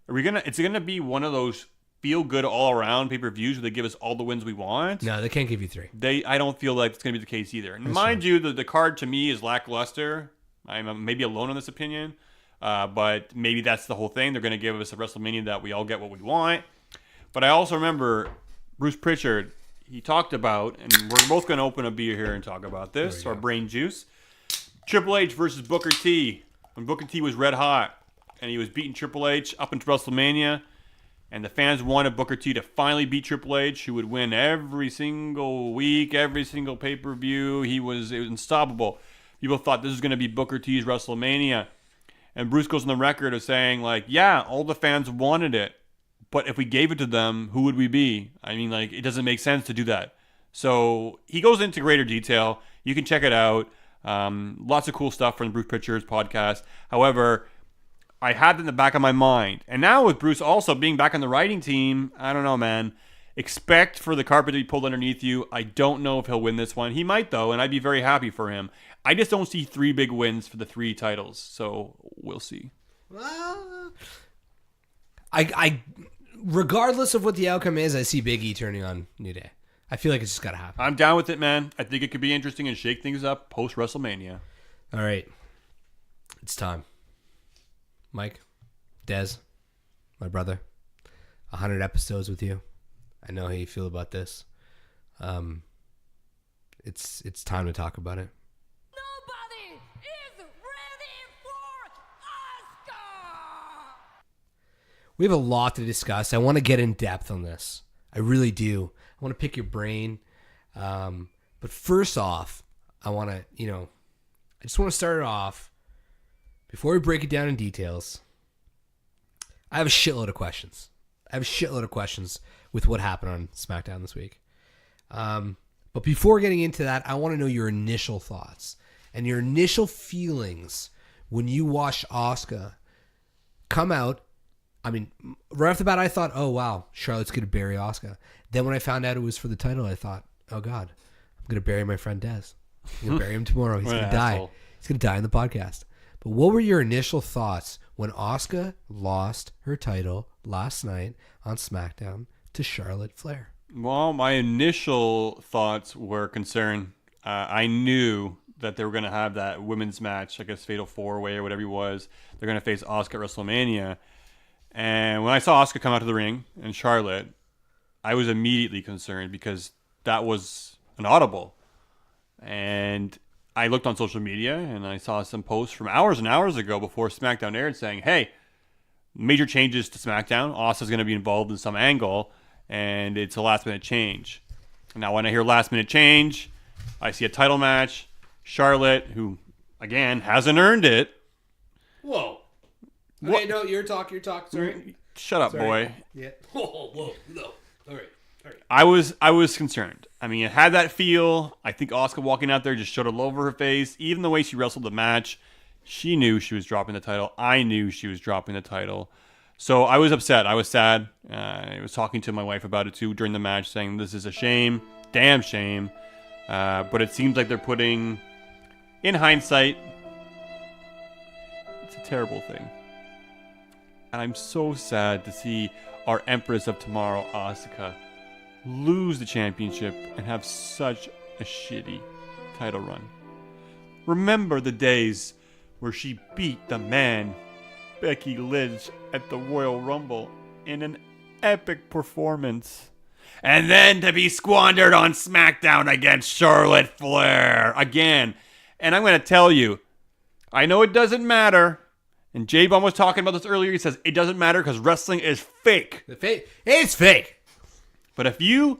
B: It's gonna be one of those feel good all around pay-per-views where they give us all the wins we want?
C: No, they can't give you three.
B: I don't feel like it's gonna be the case either. And mind you, the card to me is lackluster. I'm maybe alone on this opinion. But maybe that's the whole thing. They're going to give us a WrestleMania that we all get what we want. But I also remember Bruce Pritchard, he talked about, and we're both going to open a beer here and talk about this, our brain juice. Triple H versus Booker T. When Booker T was red hot and he was beating Triple H up into WrestleMania, and the fans wanted Booker T to finally beat Triple H, who would win every single week, every single pay-per-view. It was unstoppable. People thought this was going to be Booker T's WrestleMania. And Bruce goes on the record of saying, like, yeah, all the fans wanted it. But if we gave it to them, who would we be? I mean, like, it doesn't make sense to do that. So he goes into greater detail. You can check it out. Lots of cool stuff from Bruce Pritchard's podcast. However, I had it in the back of my mind. And now with Bruce also being back on the writing team, I don't know, man. Expect for the carpet to be pulled underneath you. I don't know if he'll win this one. He might, though, and I'd be very happy for him. I just don't see 3 big wins for the 3 titles. So we'll see.
C: Well, I regardless of what the outcome is, I see Big E turning on New Day. I feel like it's just got to happen.
B: I'm down with it, man. I think it could be interesting and shake things up post-WrestleMania.
C: All right. It's time. Mike, Dez, my brother, 100 episodes with you. I know how you feel about this. It's time to talk about it.
D: Nobody is ready for Asuka!
C: We have a lot to discuss. I want to get in depth on this. I really do. I want to pick your brain. But first off, I want to, I just want to start it off. Before we break it down in details, I have a shitload of questions. With what happened on SmackDown this week. But before getting into that, I want to know your initial thoughts and your initial feelings when you watched Asuka come out. I mean, right off the bat, I thought, oh, wow, Charlotte's going to bury Asuka. Then when I found out it was for the title, I thought, oh, God, I'm going to bury my friend Dez. I'm going to bury him tomorrow. He's going to die.
B: Asshole.
C: He's going to die in the podcast. But what were your initial thoughts when Asuka lost her title last night on SmackDown to Charlotte Flair?
B: Well, my initial thoughts were concern. I knew that they were going to have that women's match, I guess Fatal 4-Way or whatever it was. They're going to face Asuka at WrestleMania. And when I saw Asuka come out to the ring and Charlotte, I was immediately concerned because that was an audible. And I looked on social media and I saw some posts from hours and hours ago before SmackDown aired saying, hey, major changes to SmackDown. Asuka's going to be involved in some angle, and it's a last-minute change. Now, when I hear last-minute change, I see a title match. Charlotte, who, again, hasn't earned it.
C: Whoa.
B: What?
C: Okay, no, your talk. Sorry.
B: Shut up, boy.
C: Yeah. Whoa, no. All right.
B: I was concerned. I mean, it had that feel. I think Asuka walking out there just showed a love over her face. Even the way she wrestled the match, she knew she was dropping the title. I knew she was dropping the title. So I was upset. I was sad. I was talking to my wife about it too during the match, saying this is a shame. Damn shame. But it seems like they're putting, in hindsight, it's a terrible thing. And I'm so sad to see our Empress of Tomorrow, Asuka, lose the championship and have such a shitty title run. Remember the days where she beat the man, Becky Lynch, at the Royal Rumble in an epic performance. And then to be squandered on SmackDown against Charlotte Flair again. And I'm going to tell you, I know it doesn't matter. And J-Bomb was talking about this earlier. He says it doesn't matter because wrestling is fake.
C: It's fake.
B: But if you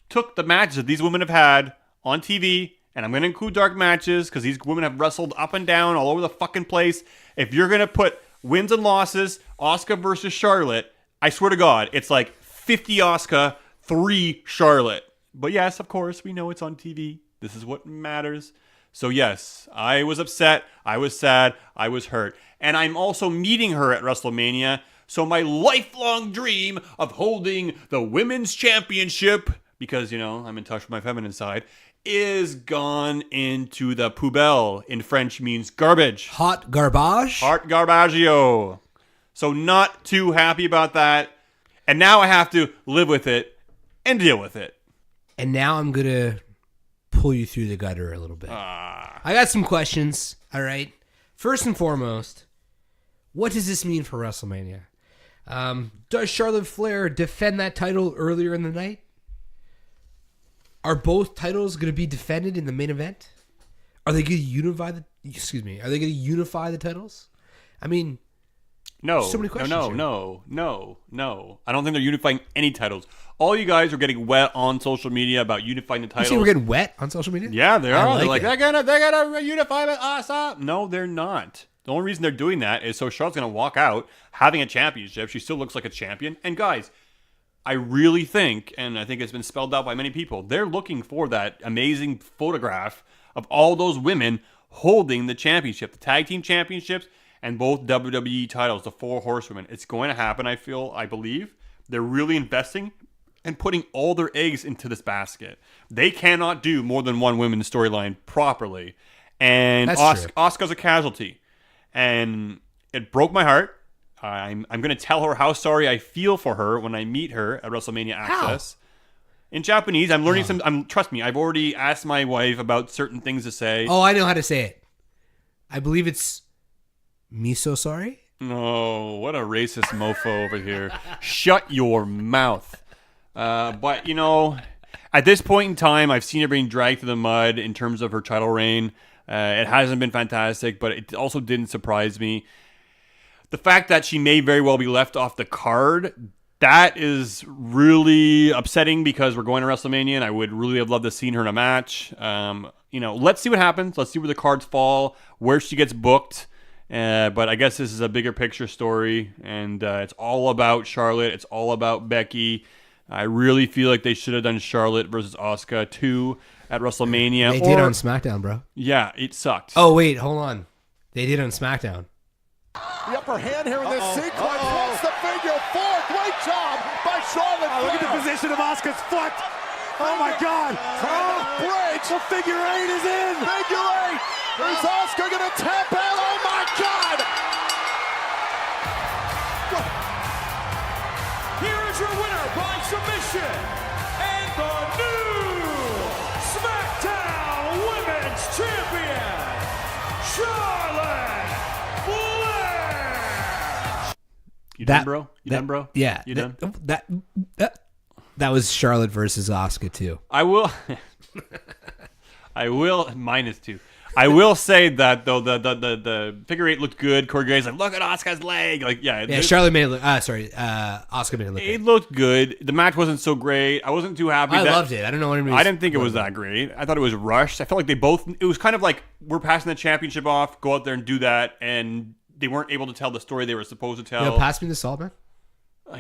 B: took the matches that these women have had on TV, and I'm going to include dark matches because these women have wrestled up and down all over the fucking place. If you're going to put wins and losses, Asuka versus Charlotte, I swear to God, it's like 50 Asuka, 3 Charlotte. But yes, of course, we know it's on TV. This is what matters. So yes, I was upset. I was sad. I was hurt. And I'm also meeting her at WrestleMania. So my lifelong dream of holding the women's championship, because, I'm in touch with my feminine side, is gone into the poubelle. In French means garbage.
C: Hot garbage?
B: Hot garbaggio. So not too happy about that. And now I have to live with it and deal with it.
C: And now I'm going to pull you through the gutter a little bit. I got some questions, all right? First and foremost, What does this mean for WrestleMania? Does Charlotte Flair defend that title earlier in the night? Are both titles going to be defended in the main event? Are they going to unify the? Excuse me. Are they going to unify the titles? I mean,
B: No,
C: so many questions here.
B: no. I don't think they're unifying any titles. All you guys are getting wet on social media about unifying the
C: You
B: titles.
C: see, we're getting wet on social media.
B: Yeah, they are.
C: like
B: They're
C: it.
B: they're gonna unify us up. No, they're not. The only reason they're doing that is so Charlotte's gonna walk out having a championship. She still looks like a champion. And guys, I really think, and I think it's been spelled out by many people, they're looking for that amazing photograph of all those women holding the championship, the tag team championships, and both WWE titles, the 4 horsewomen. It's going to happen, I believe. They're really investing and putting all their eggs into this basket. They cannot do more than one women's storyline properly. And
C: That's true.
B: Asuka's a casualty. And it broke my heart. I'm going to tell her how sorry I feel for her when I meet her at WrestleMania Access. In Japanese, I'm learning some. Trust me, I've already asked my wife about certain things to say.
C: Oh, I know how to say it. I believe it's miso sorry.
B: Oh, what a racist mofo over here. Shut your mouth. But, you know, at this point in time, I've seen her being dragged through the mud in terms of her title reign. It hasn't been fantastic, but it also didn't surprise me. The fact that she may very well be left off the card, that is really upsetting because we're going to WrestleMania and I would really have loved to have seen her in a match. You know, let's see what happens. Let's see where the cards fall, where she gets booked. But I guess this is a bigger picture story, and it's all about Charlotte. It's all about Becky. I really feel like they should have done Charlotte versus Asuka 2 at WrestleMania.
C: They did on SmackDown, bro.
B: Yeah, it sucked.
C: Oh wait, hold on. They did on SmackDown.
E: The upper hand here in this sequence. What's the figure 4? Great job by Charlotte Flair.
A: Look at the position of Asuka's foot. Oh my God.
E: Bridge.
A: The figure 8 is in.
E: Figure 8. Is Asuka going to tap out? Oh my God.
A: Here is your winner by submission and the new SmackDown Women's Champion, Charlotte Flair.
B: You done, bro? You done, bro?
C: Yeah.
B: You done?
C: That was Charlotte versus Asuka too.
B: I will -2. I will say that though the figure 8 looked good. Corey Gray's like, look at Asuka's leg. Like,
C: Yeah, Charlotte made it look. Asuka made it look.
B: it
C: Good.
B: looked good. The match wasn't so great. I wasn't too happy.
C: I loved it. I don't know what
B: I didn't think it was that great. I thought it was rushed. I felt like they both. It was kind of like we're passing the championship off. Go out there and do that, and they weren't able to tell the story they were supposed to tell.
C: You know, pass me the salt, man.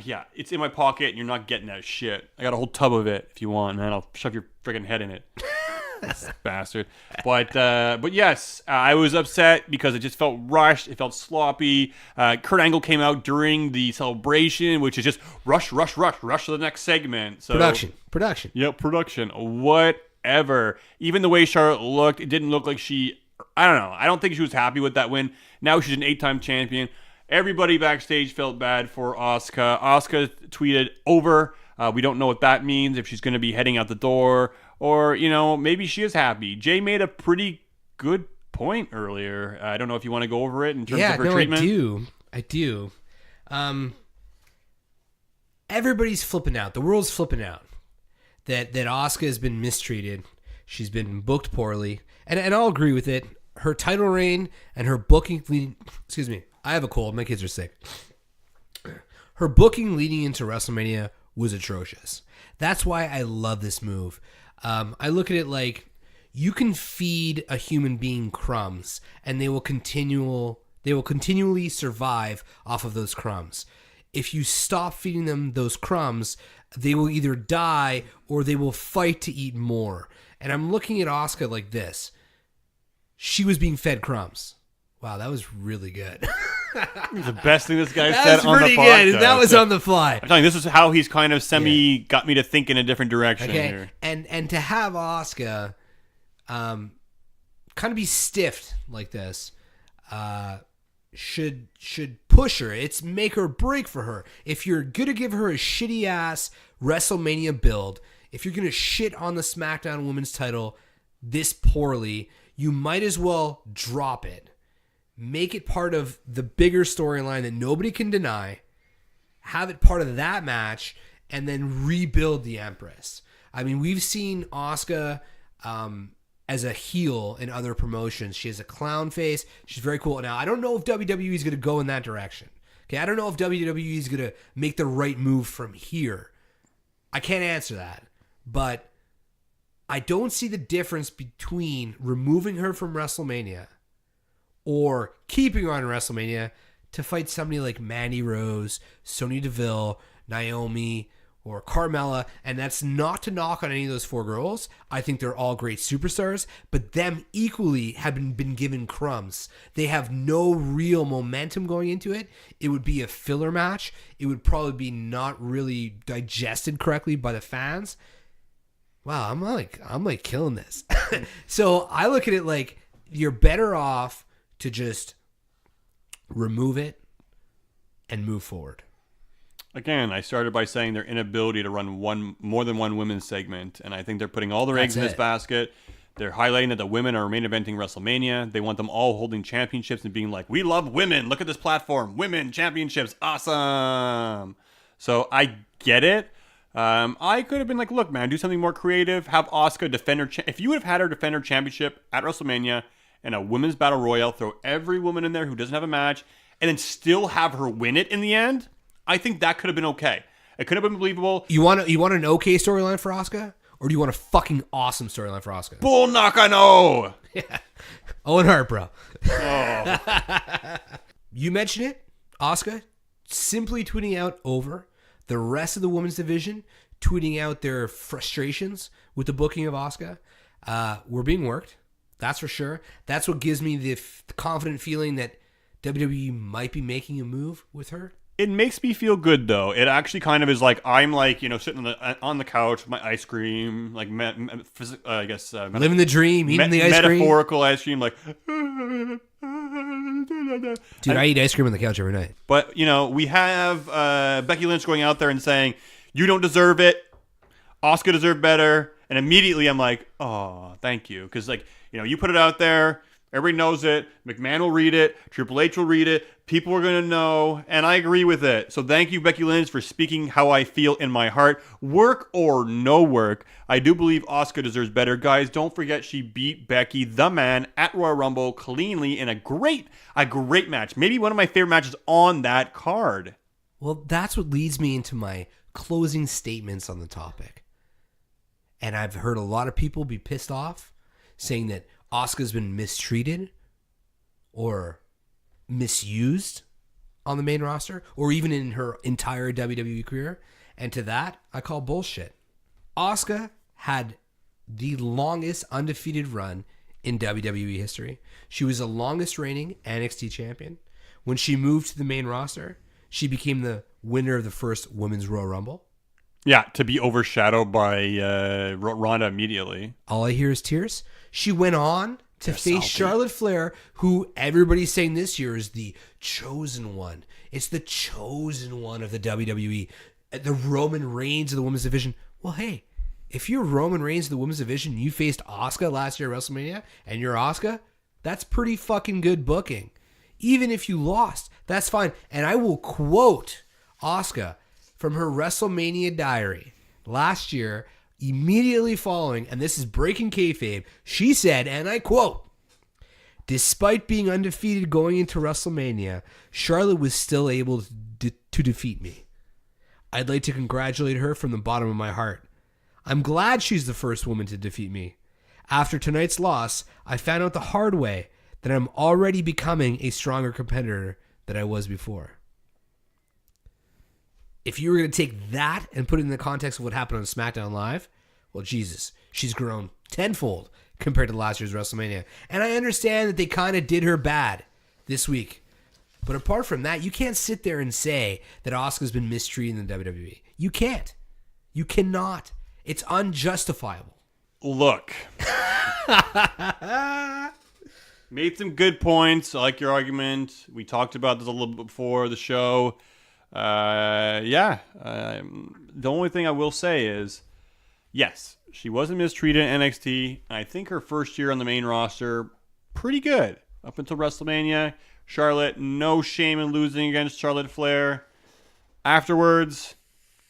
B: Yeah, it's in my pocket, and you're not getting that shit. I got a whole tub of it if you want, man. I'll shove your friggin' head in it. Bastard. But yes, I was upset because it just felt rushed. It felt sloppy. Kurt Angle came out during the celebration, which is just rush to the next segment. So
C: Production.
B: Yep, production. Whatever. Even the way Charlotte looked, it didn't look like she... I don't know. I don't think she was happy with that win. Now she's an 8-time champion. Everybody backstage felt bad for Asuka. Asuka tweeted over. We don't know what that means, if she's going to be heading out the door, or, you know, maybe she is happy. Jay made a pretty good point earlier. I don't know if you want to go over it in terms of her treatment.
C: I do. Everybody's flipping out. The world's flipping out that Asuka has been mistreated. She's been booked poorly, and I'll agree with it. Her title reign and her booking. Excuse me. I have a cold. My kids are sick. Her booking leading into WrestleMania was atrocious. That's why I love this move. I look at it like you can feed a human being crumbs, and they will continually survive off of those crumbs. If you stop feeding them those crumbs, they will either die or they will fight to eat more. And I'm looking at Asuka like this. She was being fed crumbs. Wow, that was really good.
B: The best thing this guy
C: That
B: said
C: was
B: on the
C: pretty
B: podcast.
C: good. That was on the fly.
B: I'm telling you, this is how he's kind of got me to think in a different direction here.
C: And to have Asuka kind of be stiffed like this should push her. It's make or break for her. If you're gonna give her a shitty ass WrestleMania build, if you're gonna shit on the SmackDown Women's title this poorly, you might as well drop it. make it part of the bigger storyline that nobody can deny, have it part of that match, and then rebuild the Empress. I mean, we've seen Asuka as a heel in other promotions. She has a clown face. She's very cool. Now, I don't know if WWE is going to go in that direction. Okay, I don't know if WWE is going to make the right move from here. I can't answer that. But I don't see the difference between removing her from WrestleMania or keeping her on WrestleMania to fight somebody like Mandy Rose, Sonya Deville, Naomi, or Carmella. And that's not to knock on any of those 4 girls. I think they're all great superstars, but them equally have been given crumbs. They have no real momentum going into it. It would be a filler match. It would probably be not really digested correctly by the fans. Wow, I'm like killing this. So I look at it like you're better off to just remove it and move forward.
B: Again, I started by saying their inability to run more than one women's segment, and I think they're putting all their eggs in this basket. They're highlighting that the women are main eventing WrestleMania. They want them all holding championships and being like, we love women. Look at this platform. Women championships. Awesome. So I get it. I could have been like, look, man, do something more creative. Have Asuka defend her. If you would have had her defend her championship at WrestleMania in a women's battle royale, throw every woman in there who doesn't have a match, and then still have her win it in the end, I think that could have been okay. It could have been believable.
C: You want an okay storyline for Asuka? Or do you want a fucking awesome storyline for Asuka?
B: Bull Nakano!
C: Yeah. Owen Hart, bro.
B: Oh.
C: You mentioned it, Asuka, simply tweeting out over the rest of the women's division, tweeting out their frustrations with the booking of Asuka. We're being worked. That's for sure. That's what gives me the confident feeling that WWE might be making a move with her.
B: It makes me feel good, though. It actually kind of is like I'm like, sitting on the couch with my ice cream, like I guess
C: living the dream, eating the ice cream,
B: metaphorical ice cream, like.
C: Dude, I eat ice cream on the couch every night.
B: But we have Becky Lynch going out there and saying, "You don't deserve it. Asuka deserved better." And immediately I'm like, "Oh, thank you," because you put it out there. Everybody knows it. McMahon will read it. Triple H will read it. People are going to know. And I agree with it. So thank you, Becky Lynch, for speaking how I feel in my heart. Work or no work, I do believe Asuka deserves better. Guys, don't forget she beat Becky, the man, at Royal Rumble cleanly in a great match. Maybe one of my favorite matches on that card.
C: Well, that's what leads me into my closing statements on the topic. And I've heard a lot of people be pissed off saying that Asuka's been mistreated or misused on the main roster or even in her entire WWE career. And to that, I call bullshit. Asuka had the longest undefeated run in WWE history. She was the longest reigning NXT champion. When she moved to the main roster, she became the winner of the first Women's Royal Rumble.
B: Yeah, to be overshadowed by Ronda immediately.
C: All I hear is tears. She went on to face Charlotte Flair, who everybody's saying this year is the chosen one. It's the chosen one of the WWE. The Roman Reigns of the women's division. Well, hey, if you're Roman Reigns of the women's division, you faced Asuka last year at WrestleMania, and you're Asuka, that's pretty fucking good booking. Even if you lost, that's fine. And I will quote Asuka from her WrestleMania diary last year, immediately following, and this is breaking kayfabe, she said, and I quote, "Despite being undefeated going into WrestleMania, Charlotte was still able to defeat me. I'd like to congratulate her from the bottom of my heart. I'm glad she's the first woman to defeat me. After tonight's loss, I found out the hard way that I'm already becoming a stronger competitor than I was before." If you were going to take that and put it in the context of what happened on SmackDown Live, well, Jesus, she's grown tenfold compared to last year's WrestleMania. And I understand that they kind of did her bad this week. But apart from that, you can't sit there and say that Asuka's been mistreated in the WWE. You can't. You cannot. It's unjustifiable.
B: Look. Made some good points. I like your argument. We talked about this a little bit before the show. The only thing I will say is, yes, she wasn't mistreated in NXT. I think her first year on the main roster, pretty good. up until WrestleMania. Charlotte, no shame in losing against Charlotte Flair. Afterwards,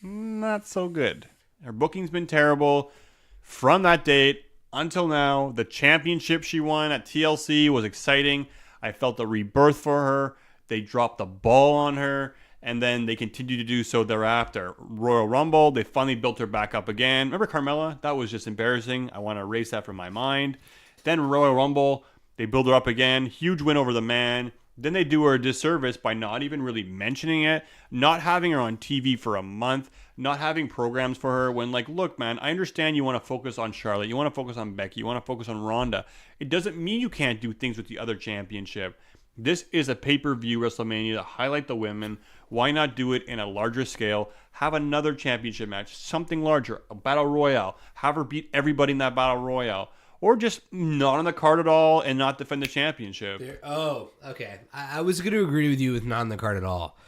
B: not so good. Her booking's been terrible. From that date until now, the championship she won at TLC was exciting. I felt a rebirth for her. They dropped the ball on her, and then they continued to do so thereafter. Royal Rumble, they finally built her back up again. Remember Carmella? That was just embarrassing. I want to erase that from my mind. Then Royal Rumble, they build her up again. Huge win over the man. Then they do her a disservice by not even really mentioning it, not having her on TV for a month, not having programs for her when, like, look, man, I understand you want to focus on Charlotte, you want to focus on Becky, you want to focus on Ronda. It doesn't mean you can't do things with the other championship. This is a pay-per-view WrestleMania to highlight the women. Why not do it in a larger scale? Have another championship match, something larger, a battle royale. Have her beat everybody in that battle royale. Or just not on the card at all and not defend the championship.
C: Okay. I was going to agree with you with not on the card at all.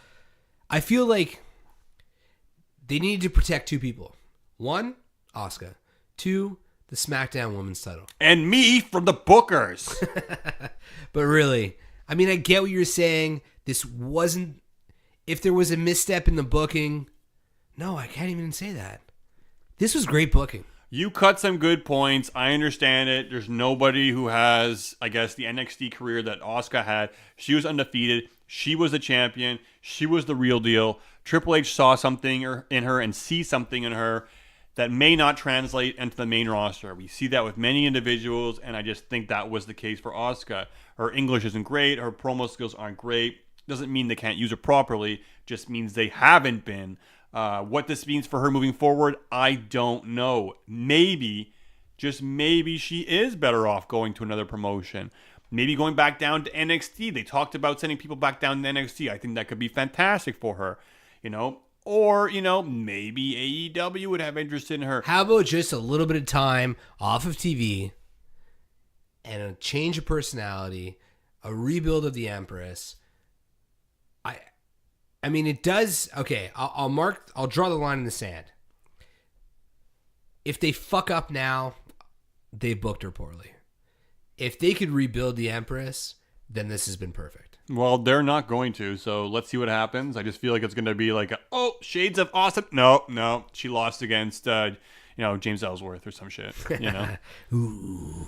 C: I feel like they needed to protect two people. One, Asuka. Two, the SmackDown Women's title.
B: And me from the bookers.
C: But really, I mean, I get what you're saying. This wasn't... If there was a misstep in the booking... No, I can't even say that. This was great booking.
B: You cut some good points. I understand it. There's nobody who has, I guess, the NXT career that Asuka had. She was undefeated. She was the champion. She was the real deal. Triple H saw something in her and sees something in her that may not translate into the main roster. We see that with many individuals, and I just think that was the case for Asuka. Her English isn't great. Her promo skills aren't great. Doesn't mean they can't use her properly. Just means they haven't been. What this means for her moving forward, I don't know. Maybe, just maybe, she is better off going to another promotion. Maybe going back down to NXT. They talked about sending people back down to NXT. I think that could be fantastic for her, Or, maybe AEW would have interest in her.
C: How about just a little bit of time off of TV and a change of personality, a rebuild of the Empress? I mean, it does. Okay, I'll draw the line in the sand. If they fuck up now, they booked her poorly. If they could rebuild the Empress, then this has been perfect.
B: Well, they're not going to, so let's see what happens. I just feel like it's going to be like, shades of awesome. No, she lost against, James Ellsworth or some shit,
C: Ooh.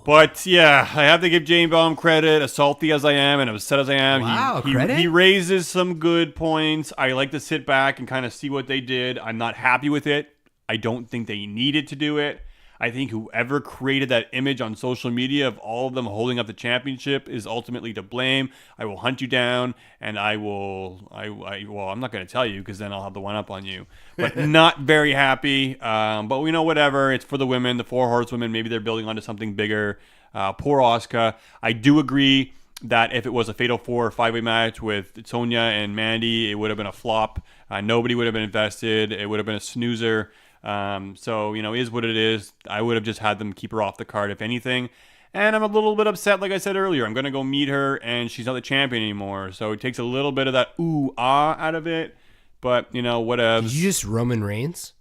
B: But, yeah, I have to give Jane Baum credit, as salty as I am and upset as I am.
C: Wow, credit?
B: He raises some good points. I like to sit back and kind of see what they did. I'm not happy with it. I don't think they needed to do it. I think whoever created that image on social media of all of them holding up the championship is ultimately to blame. I will hunt you down, and well, I'm not going to tell you because then I'll have the one up on you. But not very happy. But we know whatever. It's for the women, the 4 horsewomen. Maybe they're building onto something bigger. Poor Asuka. I do agree that if it was a Fatal 4 or 5-way match with Sonya and Mandy, it would have been a flop. Nobody would have been invested. It would have been a snoozer. So, is what it is. I would have just had them keep her off the card, if anything. And I'm a little bit upset, like I said earlier. I'm going to go meet her, and she's not the champion anymore. So it takes a little bit of that ooh-ah out of it. But, whatever.
C: Did you just Roman Reigns?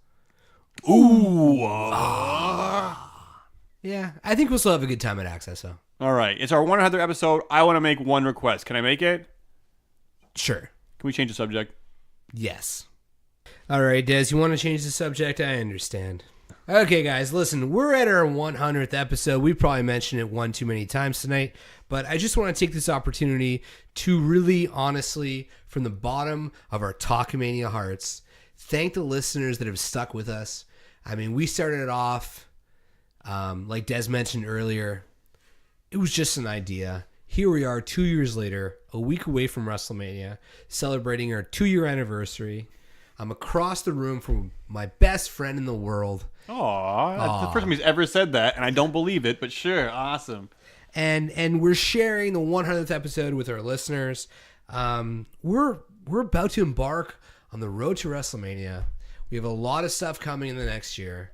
B: Ooh-ah.
C: Yeah, I think we'll still have a good time at Access, though.
B: All right. It's our 100th episode. I want to make one request. Can I make it?
C: Sure.
B: Can we change the subject?
C: Yes. All right, Des, you want to change the subject? I understand. Okay, guys, listen, we're at our 100th episode. We probably mentioned it one too many times tonight, but I just want to take this opportunity to really honestly, from the bottom of our Talkamania hearts, thank the listeners that have stuck with us. I mean, we started it off, like Des mentioned earlier, it was just an idea. Here we are 2 years later, a week away from WrestleMania, celebrating our 2-year anniversary. I'm across the room from my best friend in the world.
B: Aww, that's the first time he's ever said that, and I don't believe it, but sure, awesome.
C: And we're sharing the 100th episode with our listeners. We're about to embark on the road to WrestleMania. We have a lot of stuff coming in the next year.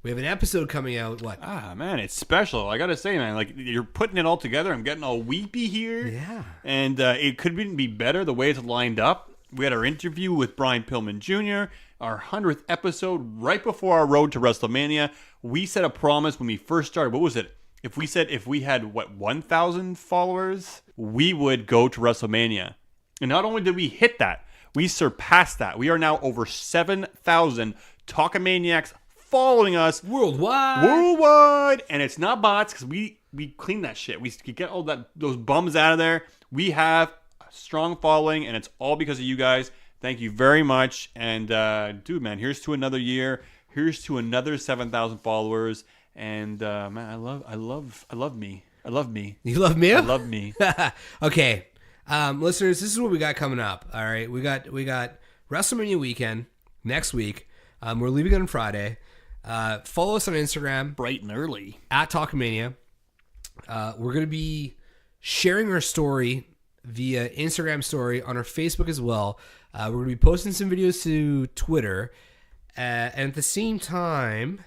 C: We have an episode coming out. What?
B: Man, it's special. I gotta say, man, like you're putting it all together. I'm getting all weepy here.
C: Yeah.
B: And it couldn't be better the way it's lined up. We had our interview with Brian Pillman Jr., our 100th episode right before our road to WrestleMania. We set a promise when we first started. What was it? if we had 1,000 followers, we would go to WrestleMania. And not only did we hit that, we surpassed that. We are now over 7,000 Talkamaniacs following us
C: Worldwide.
B: And it's not bots because we clean that shit. We get all those bums out of there. We have a strong following, and it's all because of you guys. Thank you very much. And dude, man, here's to another year. Here's to another 7,000 followers. And man, I love me. I love me.
C: You love me?
B: I love me.
C: Okay, listeners, this is what we got coming up. All right, we got WrestleMania weekend next week. We're leaving on Friday. Follow us on Instagram,
B: Bright and early
C: at Talkamania. We're gonna be sharing our story via Instagram story on our Facebook as well. We're gonna be posting some videos to Twitter, and at the same time,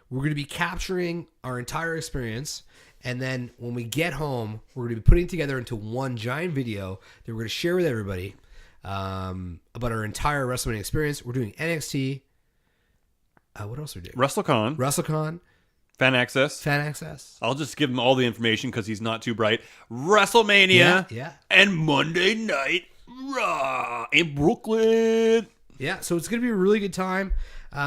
C: we're going to be capturing our entire experience, and then when we get home, we're going to be putting it together into one giant video that we're going to share with everybody about our entire WrestleMania experience. We're doing NXT. What else are we doing? WrestleCon.
B: Fan access. I'll just give him all the information because he's not too bright. WrestleMania.
C: Yeah.
B: And Monday Night Raw in Brooklyn.
C: Yeah, so it's going to be a really good time.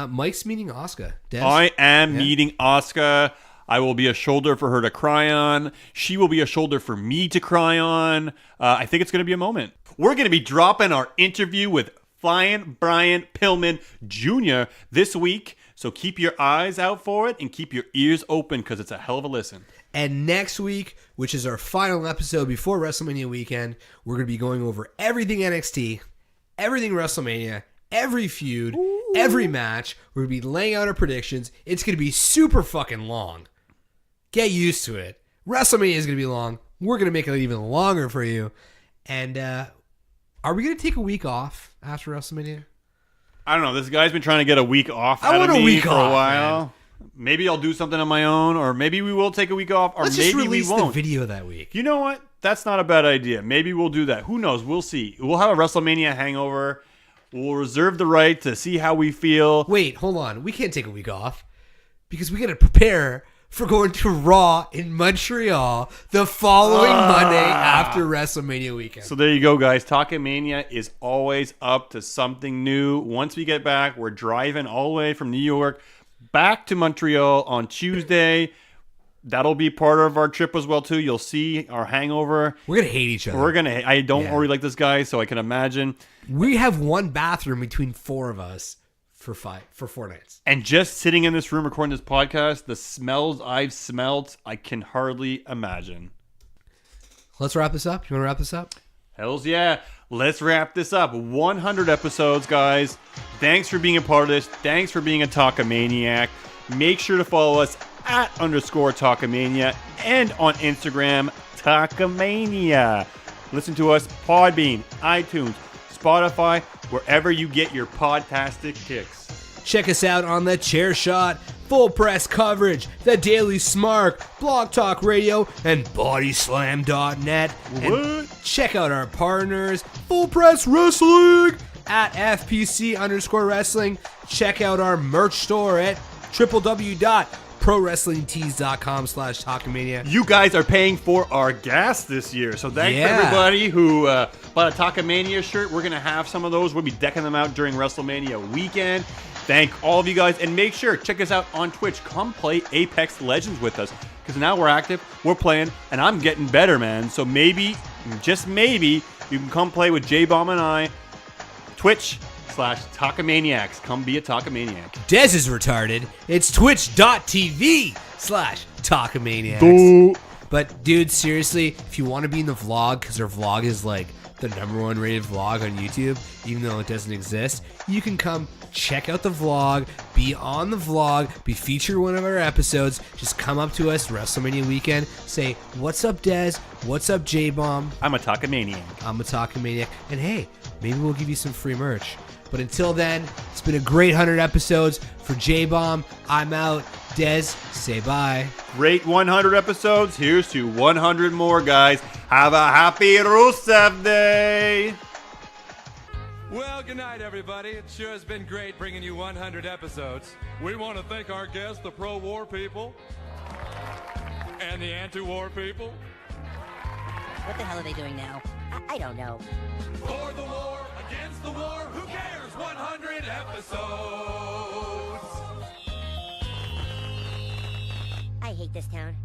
C: Mike's meeting Asuka. Des?
B: I am meeting Asuka. I will be a shoulder for her to cry on. She will be a shoulder for me to cry on. I think it's going to be a moment. We're going to be dropping our interview with Flying Brian Pillman Jr. this week. So keep your eyes out for it and keep your ears open because it's a hell of a listen.
C: And next week, which is our final episode before WrestleMania weekend, we're going to be going over everything NXT, everything WrestleMania, every feud, every match. We're going to be laying out our predictions. It's going to be super fucking long. Get used to it. WrestleMania is going to be long. We're going to make it even longer for you. And are we going to take a week off after WrestleMania?
B: I don't know. This guy's been trying to get a week off
C: I
B: out
C: want
B: of
C: a
B: me
C: week
B: for
C: off,
B: a while.
C: man.
B: Maybe I'll do something on my own, or maybe we will take a week off, or
C: Let's
B: maybe
C: just release
B: we won't.
C: the video that week.
B: You know what? That's not a bad idea. Maybe we'll do that. Who knows? We'll see. We'll have a WrestleMania hangover. We'll reserve the right to see how we feel.
C: Wait, hold on. We can't take a week off because we got to prepare for going to Raw in Montreal the following Monday after WrestleMania weekend.
B: So there you go, guys. Talkamania is always up to something new. Once we get back, we're driving all the way from New York back to Montreal on Tuesday. That'll be part of our trip as well, too. You'll see our hangover.
C: We're going to hate each other.
B: I don't already like this guy, so I can imagine.
C: We have one bathroom between four of us for 4 nights.
B: And just sitting in this room recording this podcast, the smells I've smelt, I can hardly imagine.
C: Let's wrap this up. You want to wrap this up?
B: Hells yeah. Let's wrap this up. 100 episodes, guys. Thanks for being a part of this. Thanks for being a Talkamaniac. Make sure to follow us at _Talkamania and on Instagram, Talkamania. Listen to us, Podbean, iTunes, Spotify, wherever you get your podtastic kicks.
C: Check us out on The Chair Shot, Full Press Coverage, The Daily Smark, Blog Talk Radio, and Bodyslam.net. And check out our partners, Full Press Wrestling at FPC_wrestling. Check out our merch store at www.prowrestlingtees.com/Talkamania.
B: You guys are paying for our gas this year, so thanks for everybody who bought a Talkamania shirt. We're going to have some of those. We'll be decking them out during WrestleMania weekend. Thank all of you guys, and make sure, check us out on Twitch. Come play Apex Legends with us, because now we're active, we're playing, and I'm getting better, man. So maybe, just maybe, you can come play with J-Bomb and I. Twitch/Talkamaniacs. Come be a Talkamaniac.
C: Dez is retarded. It's twitch.tv/Talkamaniacs. But dude, seriously, if you want to be in the vlog, because our vlog is like the #1 rated vlog on YouTube, even though it doesn't exist, you can come check out the vlog, be on the vlog, be featured in one of our episodes. Just come up to us WrestleMania weekend, say, "What's up, Dez? What's up, J-Bomb?
B: I'm a Talkamaniac.
C: I'm a Talkamaniac." And hey, maybe we'll give you some free merch. But until then, it's been a great 100 episodes. For J-Bomb, I'm out. Dez, say bye.
B: Great 100 episodes. Here's to 100 more, guys. Have a happy Rusev Day.
A: Well, good night, everybody. It sure has been great bringing you 100 episodes. We want to thank our guests, the pro-war people, and And the anti-war people?
F: What the hell are they doing now? I don't know.
A: For the war, against the war, who cares? 100 episodes!
F: I hate this town.